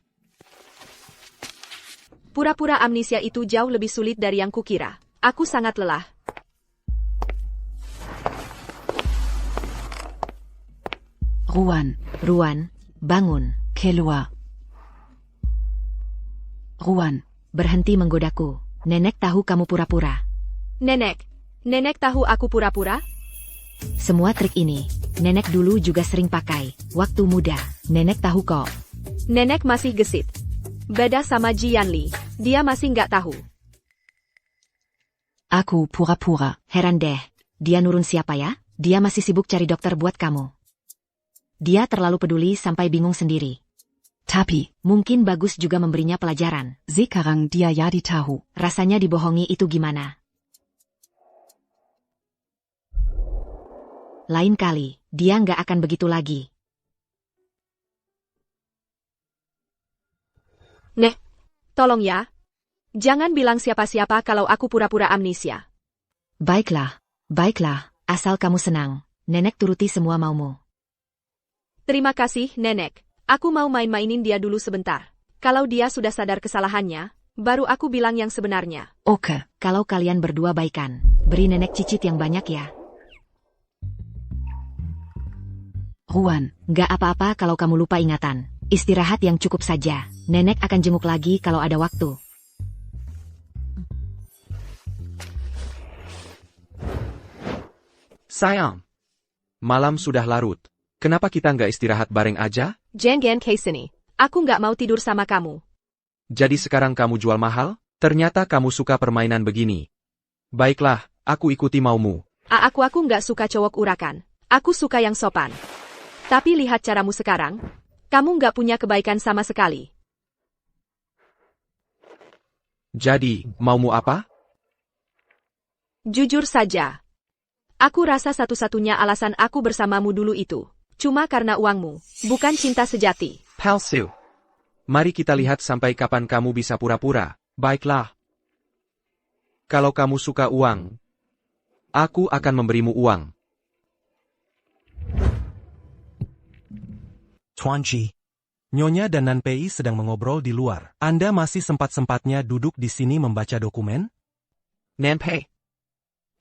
Pura-pura amnesia itu jauh lebih sulit dari yang kukira. Aku sangat lelah. Ruan, bangun, keluar. Ruan, berhenti menggodaku. Nenek tahu kamu pura-pura. Nenek tahu aku pura-pura? Semua trik ini, nenek dulu juga sering pakai. Waktu muda, nenek tahu kok. Nenek masih gesit. Beda sama Ji Yanli, dia masih nggak tahu. Aku pura-pura. Heran deh, dia nurun siapa ya? Dia masih sibuk cari dokter buat kamu. Dia terlalu peduli sampai bingung sendiri. Tapi, mungkin bagus juga memberinya pelajaran. Sekarang dia jadi tahu. Rasanya dibohongi itu gimana? Lain kali, dia nggak akan begitu lagi. Tolong ya. Jangan bilang siapa-siapa kalau aku pura-pura amnesia. Baiklah, asal kamu senang. Nenek turuti semua maumu. Terima kasih, Nenek. Aku mau main-mainin dia dulu sebentar. Kalau dia sudah sadar kesalahannya, baru aku bilang yang sebenarnya. Oke, kalau kalian berdua baikan, beri nenek cicit yang banyak ya. Ruan, nggak apa-apa kalau kamu lupa ingatan. Istirahat yang cukup saja. Nenek akan jenguk lagi kalau ada waktu. Sayang, malam sudah larut. Kenapa kita nggak istirahat bareng aja? Jangan ke sini. Aku nggak mau tidur sama kamu. Jadi sekarang kamu jual mahal? Ternyata kamu suka permainan begini. Baiklah, aku ikuti maumu. Aku nggak suka cowok urakan. Aku suka yang sopan. Tapi lihat caramu sekarang. Kamu nggak punya kebaikan sama sekali. Jadi, maumu apa? Jujur saja. Aku rasa satu-satunya alasan aku bersamamu dulu itu cuma karena uangmu, bukan cinta sejati. Palsu. Mari kita lihat sampai kapan kamu bisa pura-pura. Baiklah. Kalau kamu suka uang, aku akan memberimu uang. Tuan Ji. Nyonya dan Nan Pei sedang mengobrol di luar. Anda masih sempat-sempatnya duduk di sini membaca dokumen? Nan Pei.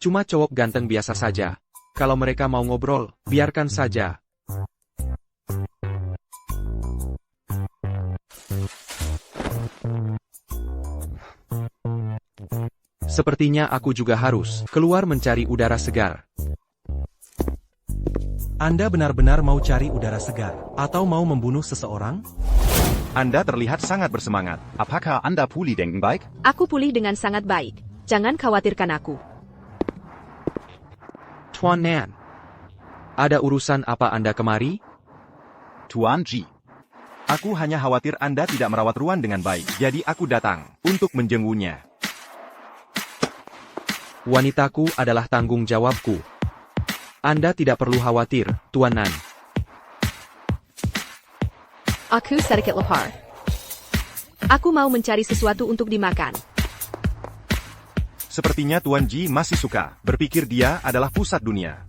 Cuma cowok ganteng biasa saja. Kalau mereka mau ngobrol, biarkan saja. Sepertinya aku juga harus keluar mencari udara segar. Anda benar-benar mau cari udara segar, atau mau membunuh seseorang? Anda terlihat sangat bersemangat. Apakah Anda pulih dengan baik? Aku pulih dengan sangat baik. Jangan khawatirkan aku. Tuan Nan, ada urusan apa Anda kemari? Tuan Ji. Aku hanya khawatir Anda tidak merawat Ruan dengan baik, jadi aku datang untuk menjenguknya. Wanitaku adalah tanggung jawabku. Anda tidak perlu khawatir, Tuan Nan. Aku sedikit lapar. Aku mau mencari sesuatu untuk dimakan. Sepertinya Tuan Ji masih suka berpikir dia adalah pusat dunia.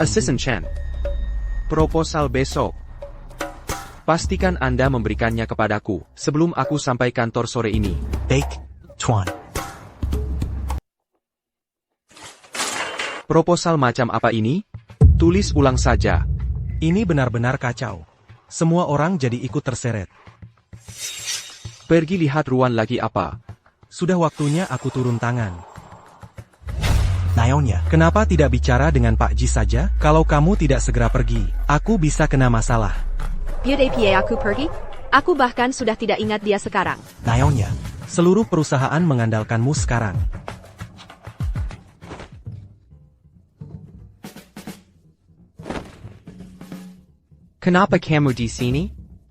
Assistant Chen. Proposal besok. Pastikan Anda memberikannya kepadaku sebelum aku sampai kantor sore ini. Baik, Tuan. Proposal macam apa ini? Tulis ulang saja. Ini benar-benar kacau. Semua orang jadi ikut terseret. Pergi lihat Ruan lagi apa. Sudah waktunya aku turun tangan. Naonya, kenapa tidak bicara dengan Pak Ji saja? Kalau kamu tidak segera pergi, aku bisa kena masalah. Biar aku pergi? Aku bahkan sudah tidak ingat dia sekarang. Naonya, seluruh perusahaan mengandalkanmu sekarang. Kenapa kamu di sini?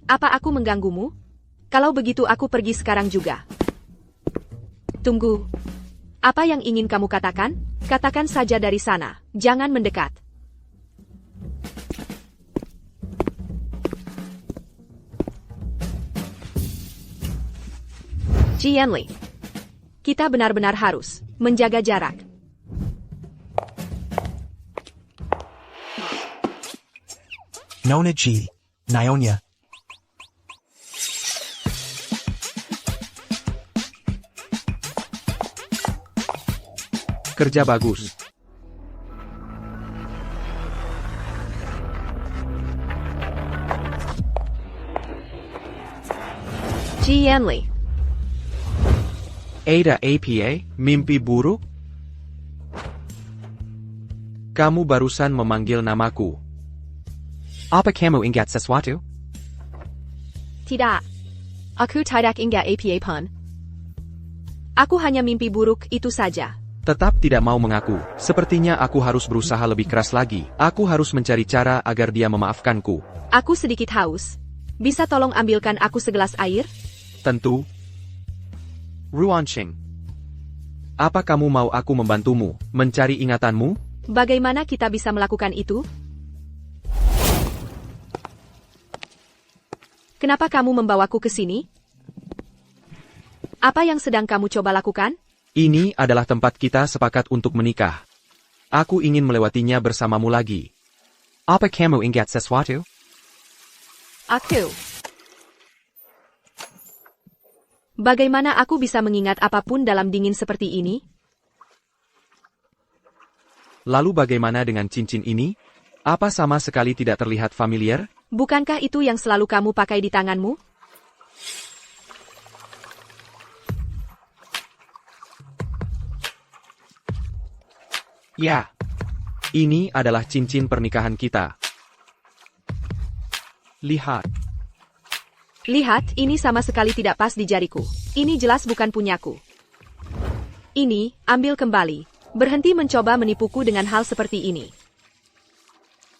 Apa aku mengganggumu? Kalau begitu aku pergi sekarang juga. Tunggu. Apa yang ingin kamu katakan? Katakan saja dari sana. Jangan mendekat. Ji Yanli. Kita benar-benar harus menjaga jarak. Nona Ji, Naonya. Kerja bagus. Ji Yanli. Ada apa? Mimpi buruk? Kamu barusan memanggil namaku. Apa kamu ingat sesuatu? Tidak. Aku tidak ingat apa pun. Aku hanya mimpi buruk itu saja. Tetap tidak mau mengaku. Sepertinya aku harus berusaha lebih keras lagi. Aku harus mencari cara agar dia memaafkanku. Aku sedikit haus. Bisa tolong ambilkan aku segelas air? Tentu. Ruanqing. Apa kamu mau aku membantumu mencari ingatanmu? Bagaimana kita bisa melakukan itu? Kenapa kamu membawaku ke sini? Apa yang sedang kamu coba lakukan? Ini adalah tempat kita sepakat untuk menikah. Aku ingin melewatinya bersamamu lagi. Apa kamu ingat sesuatu? Aku. Bagaimana aku bisa mengingat apapun dalam dingin seperti ini? Lalu bagaimana dengan cincin ini? Apa sama sekali tidak terlihat familiar? Bukankah itu yang selalu kamu pakai di tanganmu? Ya. Ini adalah cincin pernikahan kita. Lihat. Lihat, ini sama sekali tidak pas di jariku. Ini jelas bukan punyaku. Ini, ambil kembali. Berhenti mencoba menipuku dengan hal seperti ini.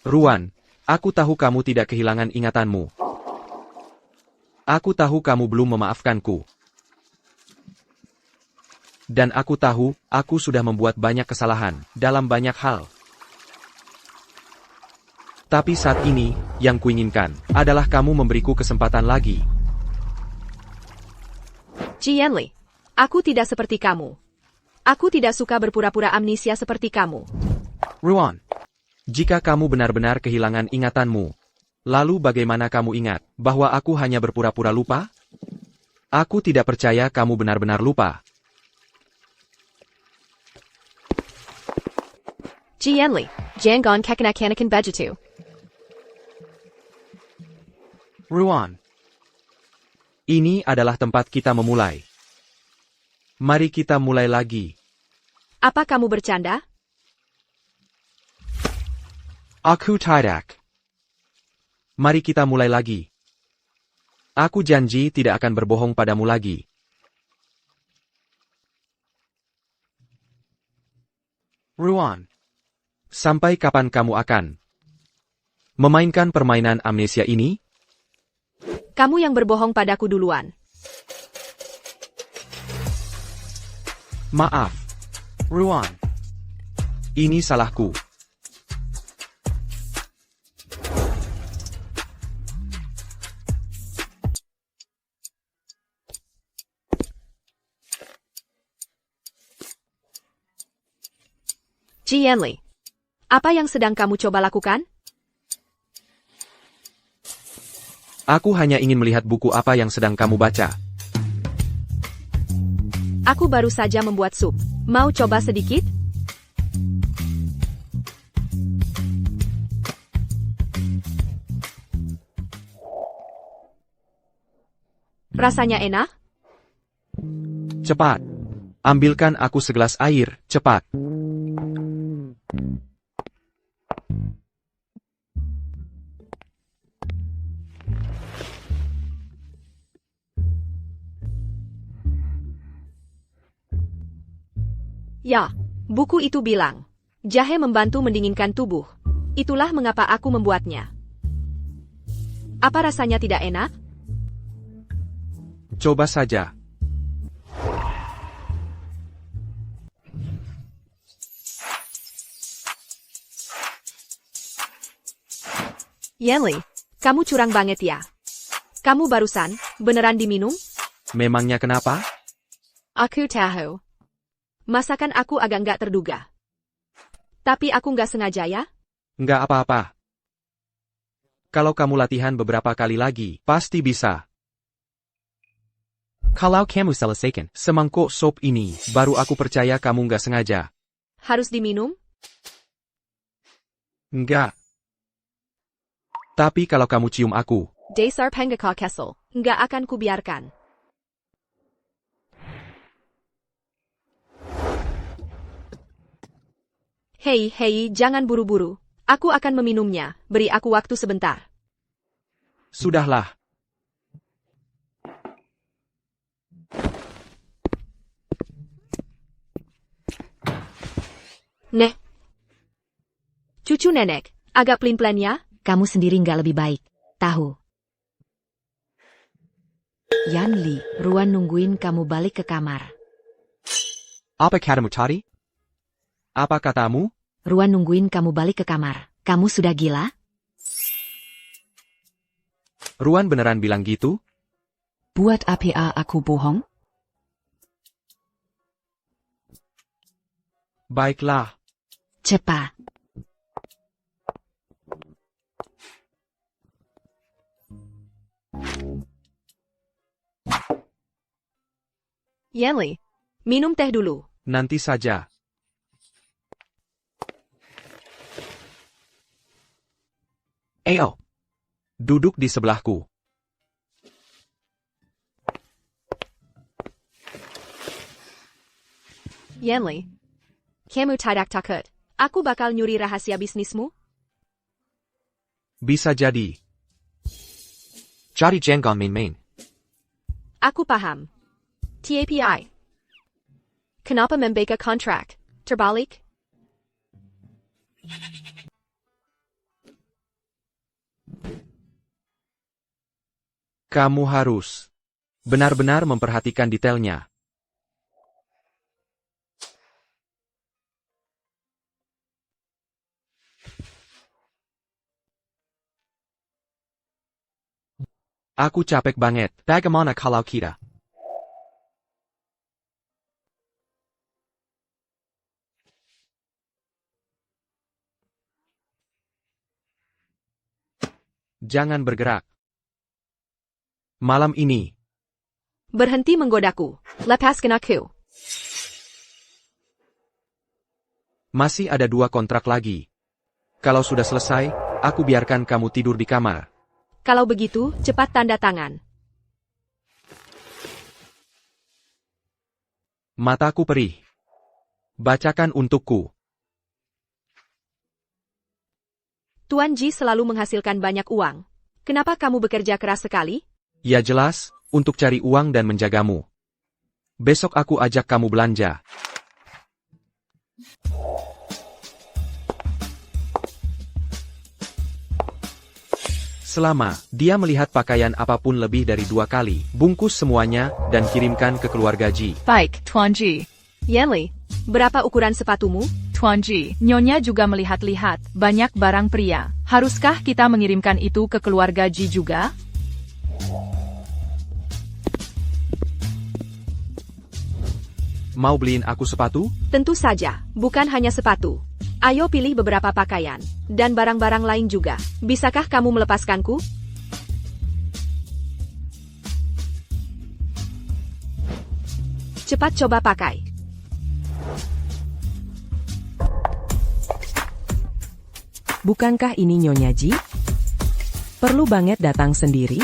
Ruan, aku tahu kamu tidak kehilangan ingatanmu. Aku tahu kamu belum memaafkanku. Dan aku tahu, aku sudah membuat banyak kesalahan, dalam banyak hal. Tapi saat ini, yang kuinginkan, adalah kamu memberiku kesempatan lagi. Ji Yanli, aku tidak seperti kamu. Aku tidak suka berpura-pura amnesia seperti kamu. Ruan, jika kamu benar-benar kehilangan ingatanmu, lalu bagaimana kamu ingat bahwa aku hanya berpura-pura lupa? Aku tidak percaya kamu benar-benar lupa. Ji Yanli, Jangon Kekanakanakan Bejitu. Ruan, ini adalah tempat kita memulai. Mari kita mulai lagi. Apa kamu bercanda? Aku tidak. Mari kita mulai lagi. Aku janji tidak akan berbohong padamu lagi. Ruan, sampai kapan kamu akan memainkan permainan amnesia ini? Kamu yang berbohong padaku duluan. Maaf, Ruan. Ini salahku. Ji Yanli, apa yang sedang kamu coba lakukan? Aku hanya ingin melihat buku apa yang sedang kamu baca. Aku baru saja membuat sup. Mau coba sedikit? Rasanya enak? Cepat. Ambilkan aku segelas air, cepat. Ya, buku itu bilang, jahe membantu mendinginkan tubuh. Itulah mengapa aku membuatnya. Apa rasanya tidak enak? Coba saja. Yanli, kamu curang banget ya. Kamu barusan, beneran diminum? Memangnya kenapa? Aku tahu. Masakan aku agak nggak terduga. Tapi aku nggak sengaja ya? Nggak apa-apa. Kalau kamu latihan beberapa kali lagi, pasti bisa. Kalau kamu selesaikan semangkuk sop ini, baru aku percaya kamu nggak sengaja. Harus diminum? Nggak. Tapi kalau kamu cium aku, Dasar Pengakau Kessel. Nggak akan kubiarkan. Hei, jangan buru-buru. Aku akan meminumnya, beri aku waktu sebentar. Sudahlah. Cucu nenek, agak pelin-pelan ya? Kamu sendiri nggak lebih baik. Tahu. Yanli, Ruan nungguin kamu balik ke kamar. Apa katamu tadi? Apa katamu? Ruan nungguin kamu balik ke kamar. Kamu sudah gila? Ruan beneran bilang gitu? Buat apa aku bohong? Baiklah. Cepat. Yanli, minum teh dulu. Nanti saja. Ayo. Duduk di sebelahku. Yanli, kamu tidak takut? Aku bakal nyuri rahasia bisnismu? Bisa jadi. Jadi jangan main-main. Aku paham. TAPI. Kenapa membaca kontrak? Terbalik? Kamu harus benar-benar memperhatikan detailnya. Aku capek banget. Bagaimana kalau kita? Jangan bergerak. Malam ini. Berhenti menggodaku. Lepaskan aku. Masih ada 2 kontrak lagi. Kalau sudah selesai, aku biarkan kamu tidur di kamar. Kalau begitu, cepat tanda tangan. Mataku perih. Bacakan untukku. Tuan Ji selalu menghasilkan banyak uang. Kenapa kamu bekerja keras sekali? Ya jelas, untuk cari uang dan menjagamu. Besok aku ajak kamu belanja. Selama dia melihat pakaian apapun lebih dari 2 kali, bungkus semuanya dan kirimkan ke keluarga Ji. Baik, Tuan Ji. Yanli, berapa ukuran sepatumu? Tuan Ji, Nyonya juga melihat-lihat banyak barang pria. Haruskah kita mengirimkan itu ke keluarga Ji juga? Mau beliin aku sepatu? Tentu saja, bukan hanya sepatu. Ayo pilih beberapa pakaian, dan barang-barang lain juga. Bisakah kamu melepaskanku? Cepat coba pakai. Bukankah ini Nyonya Ji? Perlu banget datang sendiri?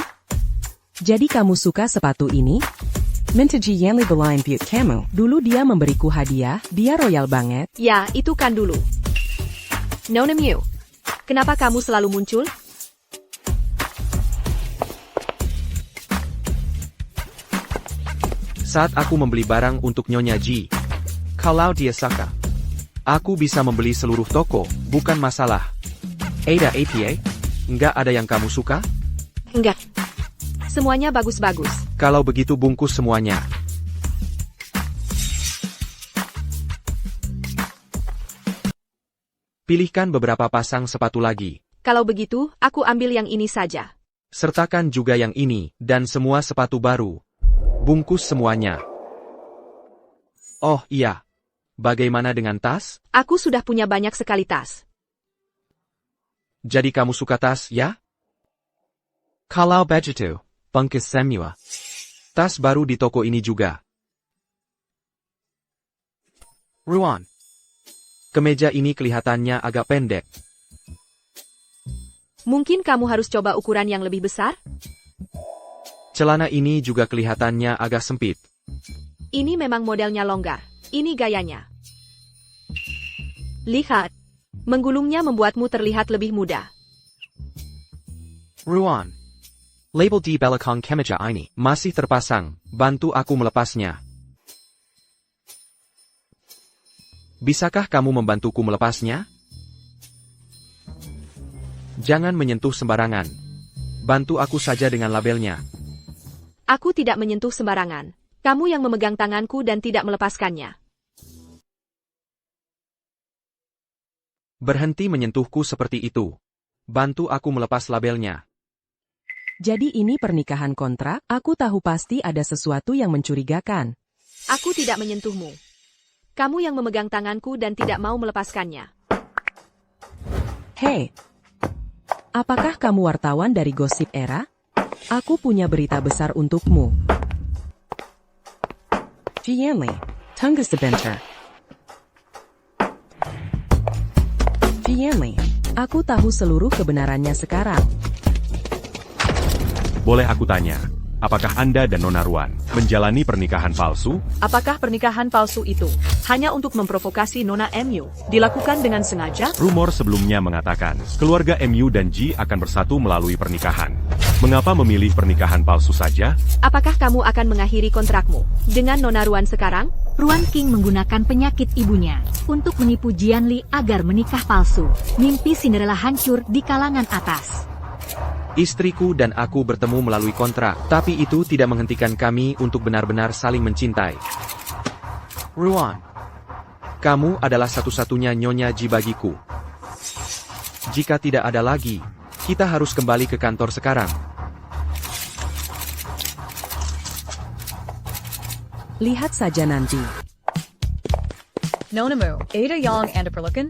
Jadi kamu suka sepatu ini? Minta Ji Yanli belain buat kamu. Dulu dia memberiku hadiah, dia royal banget. Ya, itu kan dulu. Nona Mew, kenapa kamu selalu muncul? Saat aku membeli barang untuk Nyonya Ji. Kalau dia suka, aku bisa membeli seluruh toko, bukan masalah. Ada APA? Enggak ada yang kamu suka? Enggak. Semuanya bagus-bagus. Kalau begitu bungkus semuanya. Pilihkan beberapa pasang sepatu lagi. Kalau begitu, aku ambil yang ini saja. Sertakan juga yang ini, dan semua sepatu baru. Bungkus semuanya. Oh iya. Bagaimana dengan tas? Aku sudah punya banyak sekali tas. Jadi kamu suka tas, ya? Kalau begitu, bungkus semua. Tas baru di toko ini juga. Ruan. Kemeja ini kelihatannya agak pendek. Mungkin kamu harus coba ukuran yang lebih besar? Celana ini juga kelihatannya agak sempit. Ini memang modelnya longgar. Ini gayanya. Lihat. Menggulungnya membuatmu terlihat lebih muda. Ruan. Label di belakang kemeja ini masih terpasang. Bantu aku melepasnya. Bisakah kamu membantuku melepasnya? Jangan menyentuh sembarangan. Bantu aku saja dengan labelnya. Aku tidak menyentuh sembarangan. Kamu yang memegang tanganku dan tidak melepaskannya. Berhenti menyentuhku seperti itu. Bantu aku melepas labelnya. Jadi ini pernikahan kontrak? Aku tahu pasti ada sesuatu yang mencurigakan. Aku tidak menyentuhmu. Kamu yang memegang tanganku dan tidak mau melepaskannya. Hei, apakah kamu wartawan dari Gosip Era? Aku punya berita besar untukmu. Jianli, tunggu sebentar. Jianli, aku tahu seluruh kebenarannya sekarang. Boleh aku tanya, apakah Anda dan Nona Ruan menjalani pernikahan palsu? Apakah pernikahan palsu itu hanya untuk memprovokasi Nona MU dilakukan dengan sengaja? Rumor sebelumnya mengatakan, keluarga MU dan Ji akan bersatu melalui pernikahan. Mengapa memilih pernikahan palsu saja? Apakah kamu akan mengakhiri kontrakmu dengan Nona Ruan sekarang? Ruan King menggunakan penyakit ibunya untuk menipu Jianli agar menikah palsu. Mimpi Cinderella hancur di kalangan atas. Istriku dan aku bertemu melalui kontrak, tapi itu tidak menghentikan kami untuk benar-benar saling mencintai. Ruan. Kamu adalah satu-satunya Nyonya Ji bagiku. Jika tidak ada lagi, kita harus kembali ke kantor sekarang. Lihat saja nanti. Nonamu, Ada Yang and Perlukan?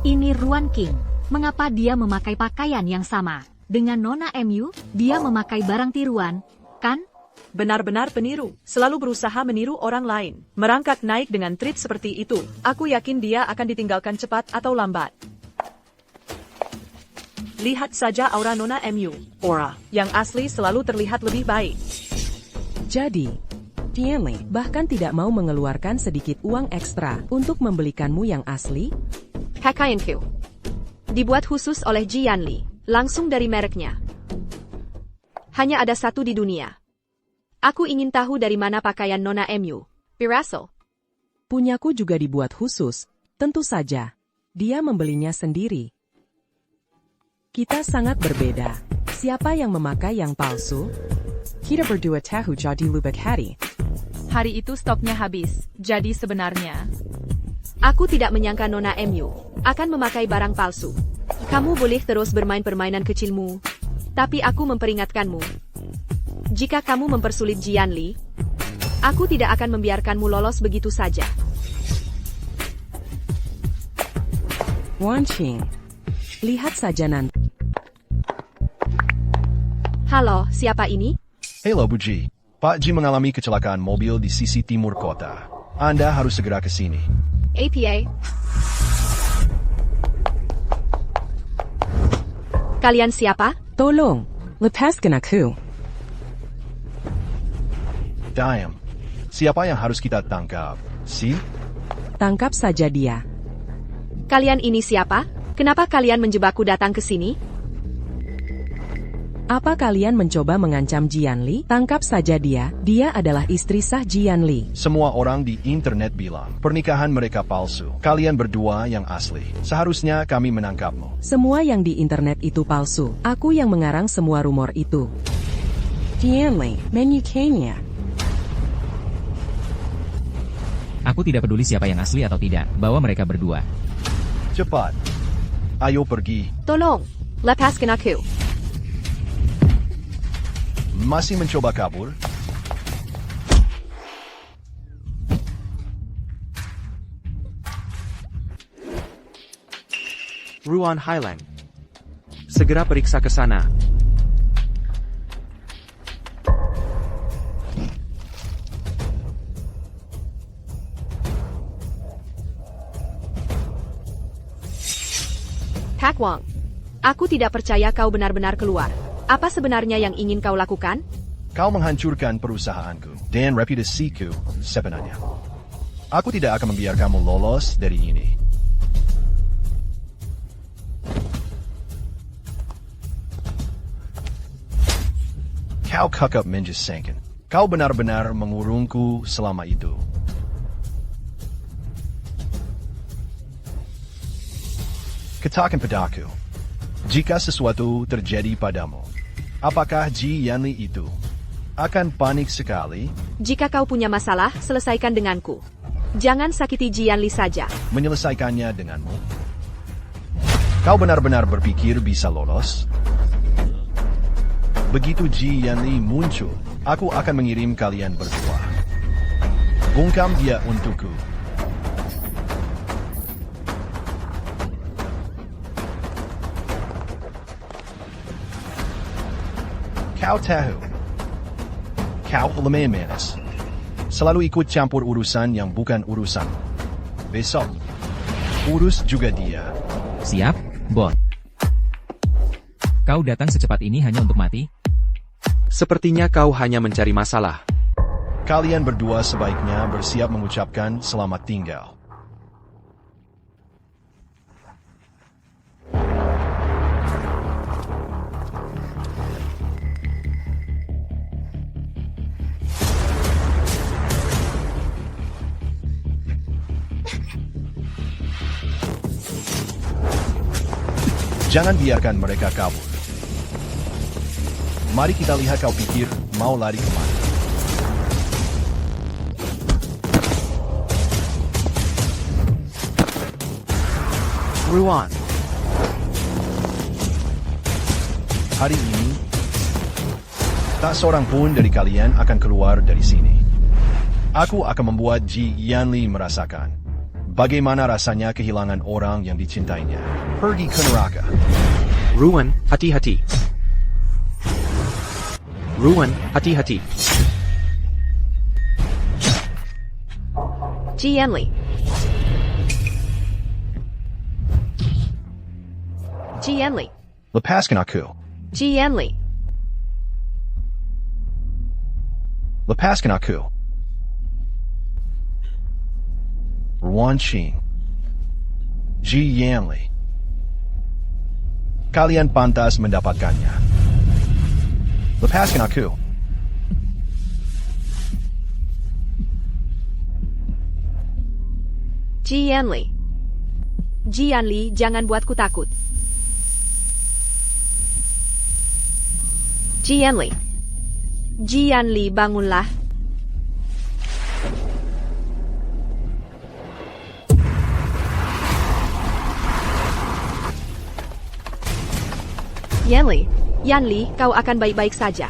Ini Ruan King. Mengapa dia memakai pakaian yang sama? Dengan Nona MU, dia memakai barang tiruan, kan? Benar-benar peniru. Selalu berusaha meniru orang lain. Merangkak naik dengan trik seperti itu. Aku yakin dia akan ditinggalkan cepat atau lambat. Lihat saja aura Nona MU. Aura yang asli selalu terlihat lebih baik. Jadi, Jianli bahkan tidak mau mengeluarkan sedikit uang ekstra untuk membelikanmu yang asli? Pakaianku dibuat khusus oleh Jianli, langsung dari mereknya. Hanya ada satu di dunia. Aku ingin tahu dari mana pakaian Nona MU. Birasel. Punyaku juga dibuat khusus. Tentu saja. Dia membelinya sendiri. Kita sangat berbeda. Siapa yang memakai yang palsu? Kita berdua tahu jadi lubak hati. Hari itu stoknya habis, jadi sebenarnya. Aku tidak menyangka Nona MU akan memakai barang palsu. Kamu boleh terus bermain permainan kecilmu, tapi aku memperingatkanmu. Jika kamu mempersulit Jianli, aku tidak akan membiarkanmu lolos begitu saja. Ruan King, lihat saja nanti. Halo, siapa ini? Halo Bu Ji. Pak Ji mengalami kecelakaan mobil di sisi timur kota. Anda harus segera ke sini. APA. Kalian siapa? Tolong, lepaskan aku. Diam. Siapa yang harus kita tangkap? Si? Tangkap saja dia. Kalian ini siapa? Kenapa kalian menjebakku datang ke sini? Apa kalian mencoba mengancam Jianli? Tangkap saja dia. Dia adalah istri sah Jianli. Semua orang di internet bilang pernikahan mereka palsu. Kalian berdua yang asli. Seharusnya kami menangkapmu. Semua yang di internet itu palsu. Aku yang mengarang semua rumor itu. Jianli, menyukainya. Aku tidak peduli siapa yang asli atau tidak. Bawa mereka berdua. Cepat. Ayo pergi. Tolong, lepaskan aku. Masih mencoba kabur? Ruan Highland. Segera periksa ke sana. Pak Wang, aku tidak percaya kau benar-benar keluar. Apa sebenarnya yang ingin kau lakukan? Kau menghancurkan perusahaanku dan reputasiku sebenarnya. Aku tidak akan membiarkanmu lolos dari ini. Kau kakap menjesengkan. Kau benar-benar mengurungku selama itu. Katakan padaku, jika sesuatu terjadi padamu, apakah Ji Yanli itu akan panik sekali? Jika kau punya masalah, selesaikan denganku. Jangan sakiti Ji Yanli saja. Menyelesaikannya denganmu? Kau benar-benar berpikir bisa lolos? Begitu Ji Yanli muncul, aku akan mengirim kalian berdua. Bungkam dia untukku. Kau tahu, kau lemah manis. Selalu ikut campur urusan yang bukan urusan. Besok, urus juga dia. Siap, bos. Kau datang secepat ini hanya untuk mati? Sepertinya kau hanya mencari masalah. Kalian berdua sebaiknya bersiap mengucapkan selamat tinggal. Jangan biarkan mereka kabur. Mari kita lihat kau pikir mau lari kemana. Ruan. Hari ini, tak seorang pun dari kalian akan keluar dari sini. Aku akan membuat Ji Yanli merasakan bagaimana rasanya kehilangan orang yang dicintainya. Pergi ke neraka. Ruan, hati-hati. Ruan, hati-hati. Ji Yanli. Ji Yanli. Lepaskan aku. Ji Yanli. Lepaskan aku. Ruan Qing. Ji Yanli. Kalian pantas mendapatkannya. Lepaskan aku. Ji Yanli. Ji Yanli, jangan buatku takut. Ji Yanli. Ji Yanli, bangunlah. Yanli, Yanli, kau akan baik-baik saja.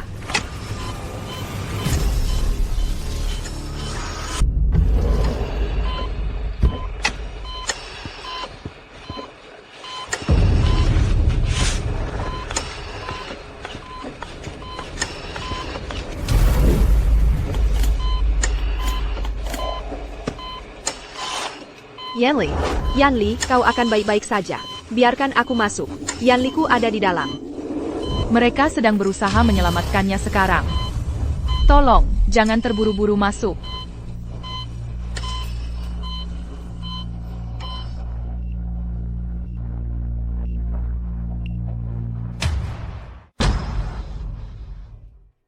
Yanli, Yanli, kau akan baik-baik saja. Biarkan aku masuk. Yanliku ada di dalam. Mereka sedang berusaha menyelamatkannya sekarang. Tolong, jangan terburu-buru masuk.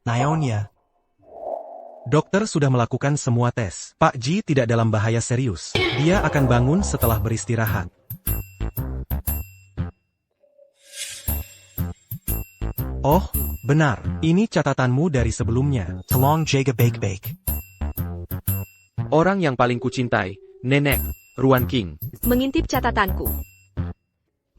Naonya. Dokter sudah melakukan semua tes. Pak Ji tidak dalam bahaya serius. Dia akan bangun setelah beristirahat. Oh, benar. Ini catatanmu dari sebelumnya. Tolong jaga baik-baik. Orang yang paling kucintai, Nenek, Ruan Qing. Mengintip catatanku.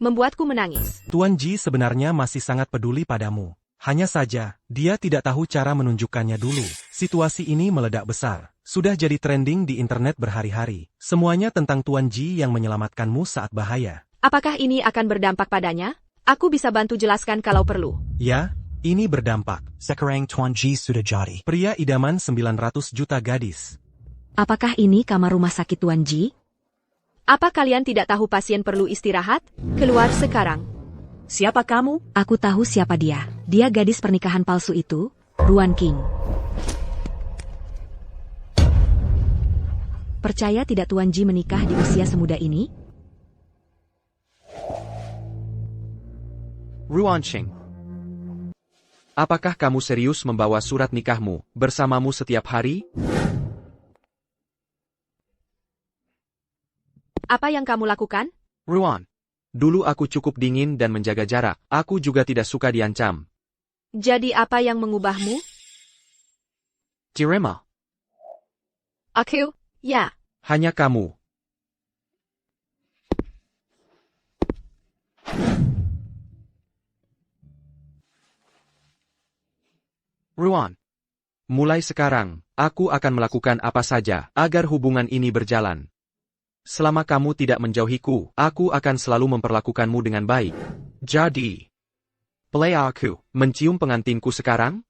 Membuatku menangis. Tuan Ji sebenarnya masih sangat peduli padamu. Hanya saja, dia tidak tahu cara menunjukkannya dulu. Situasi ini meledak besar. Sudah jadi trending di internet berhari-hari. Semuanya tentang Tuan Ji yang menyelamatkanmu saat bahaya. Apakah ini akan berdampak padanya? Aku bisa bantu jelaskan kalau perlu. Ya, ini berdampak. Sekarang Tuan Ji sudah jadi pria idaman 900 juta gadis. Apakah ini kamar rumah sakit Tuan Ji? Apa kalian tidak tahu pasien perlu istirahat? Keluar sekarang. Siapa kamu? Aku tahu siapa dia. Dia gadis pernikahan palsu itu, Ruan Qing. Percaya tidak Tuan Ji menikah di usia semuda ini? Ruan Qing. Apakah kamu serius membawa surat nikahmu bersamamu setiap hari? Apa yang kamu lakukan? Ruan. Dulu aku cukup dingin dan menjaga jarak. Aku juga tidak suka diancam. Jadi apa yang mengubahmu? Jirema. Aku? Ya. Hanya kamu. Ruan. Mulai sekarang, aku akan melakukan apa saja agar hubungan ini berjalan. Selama kamu tidak menjauhiku, aku akan selalu memperlakukanmu dengan baik. Jadi, boleh aku mencium pengantinku sekarang?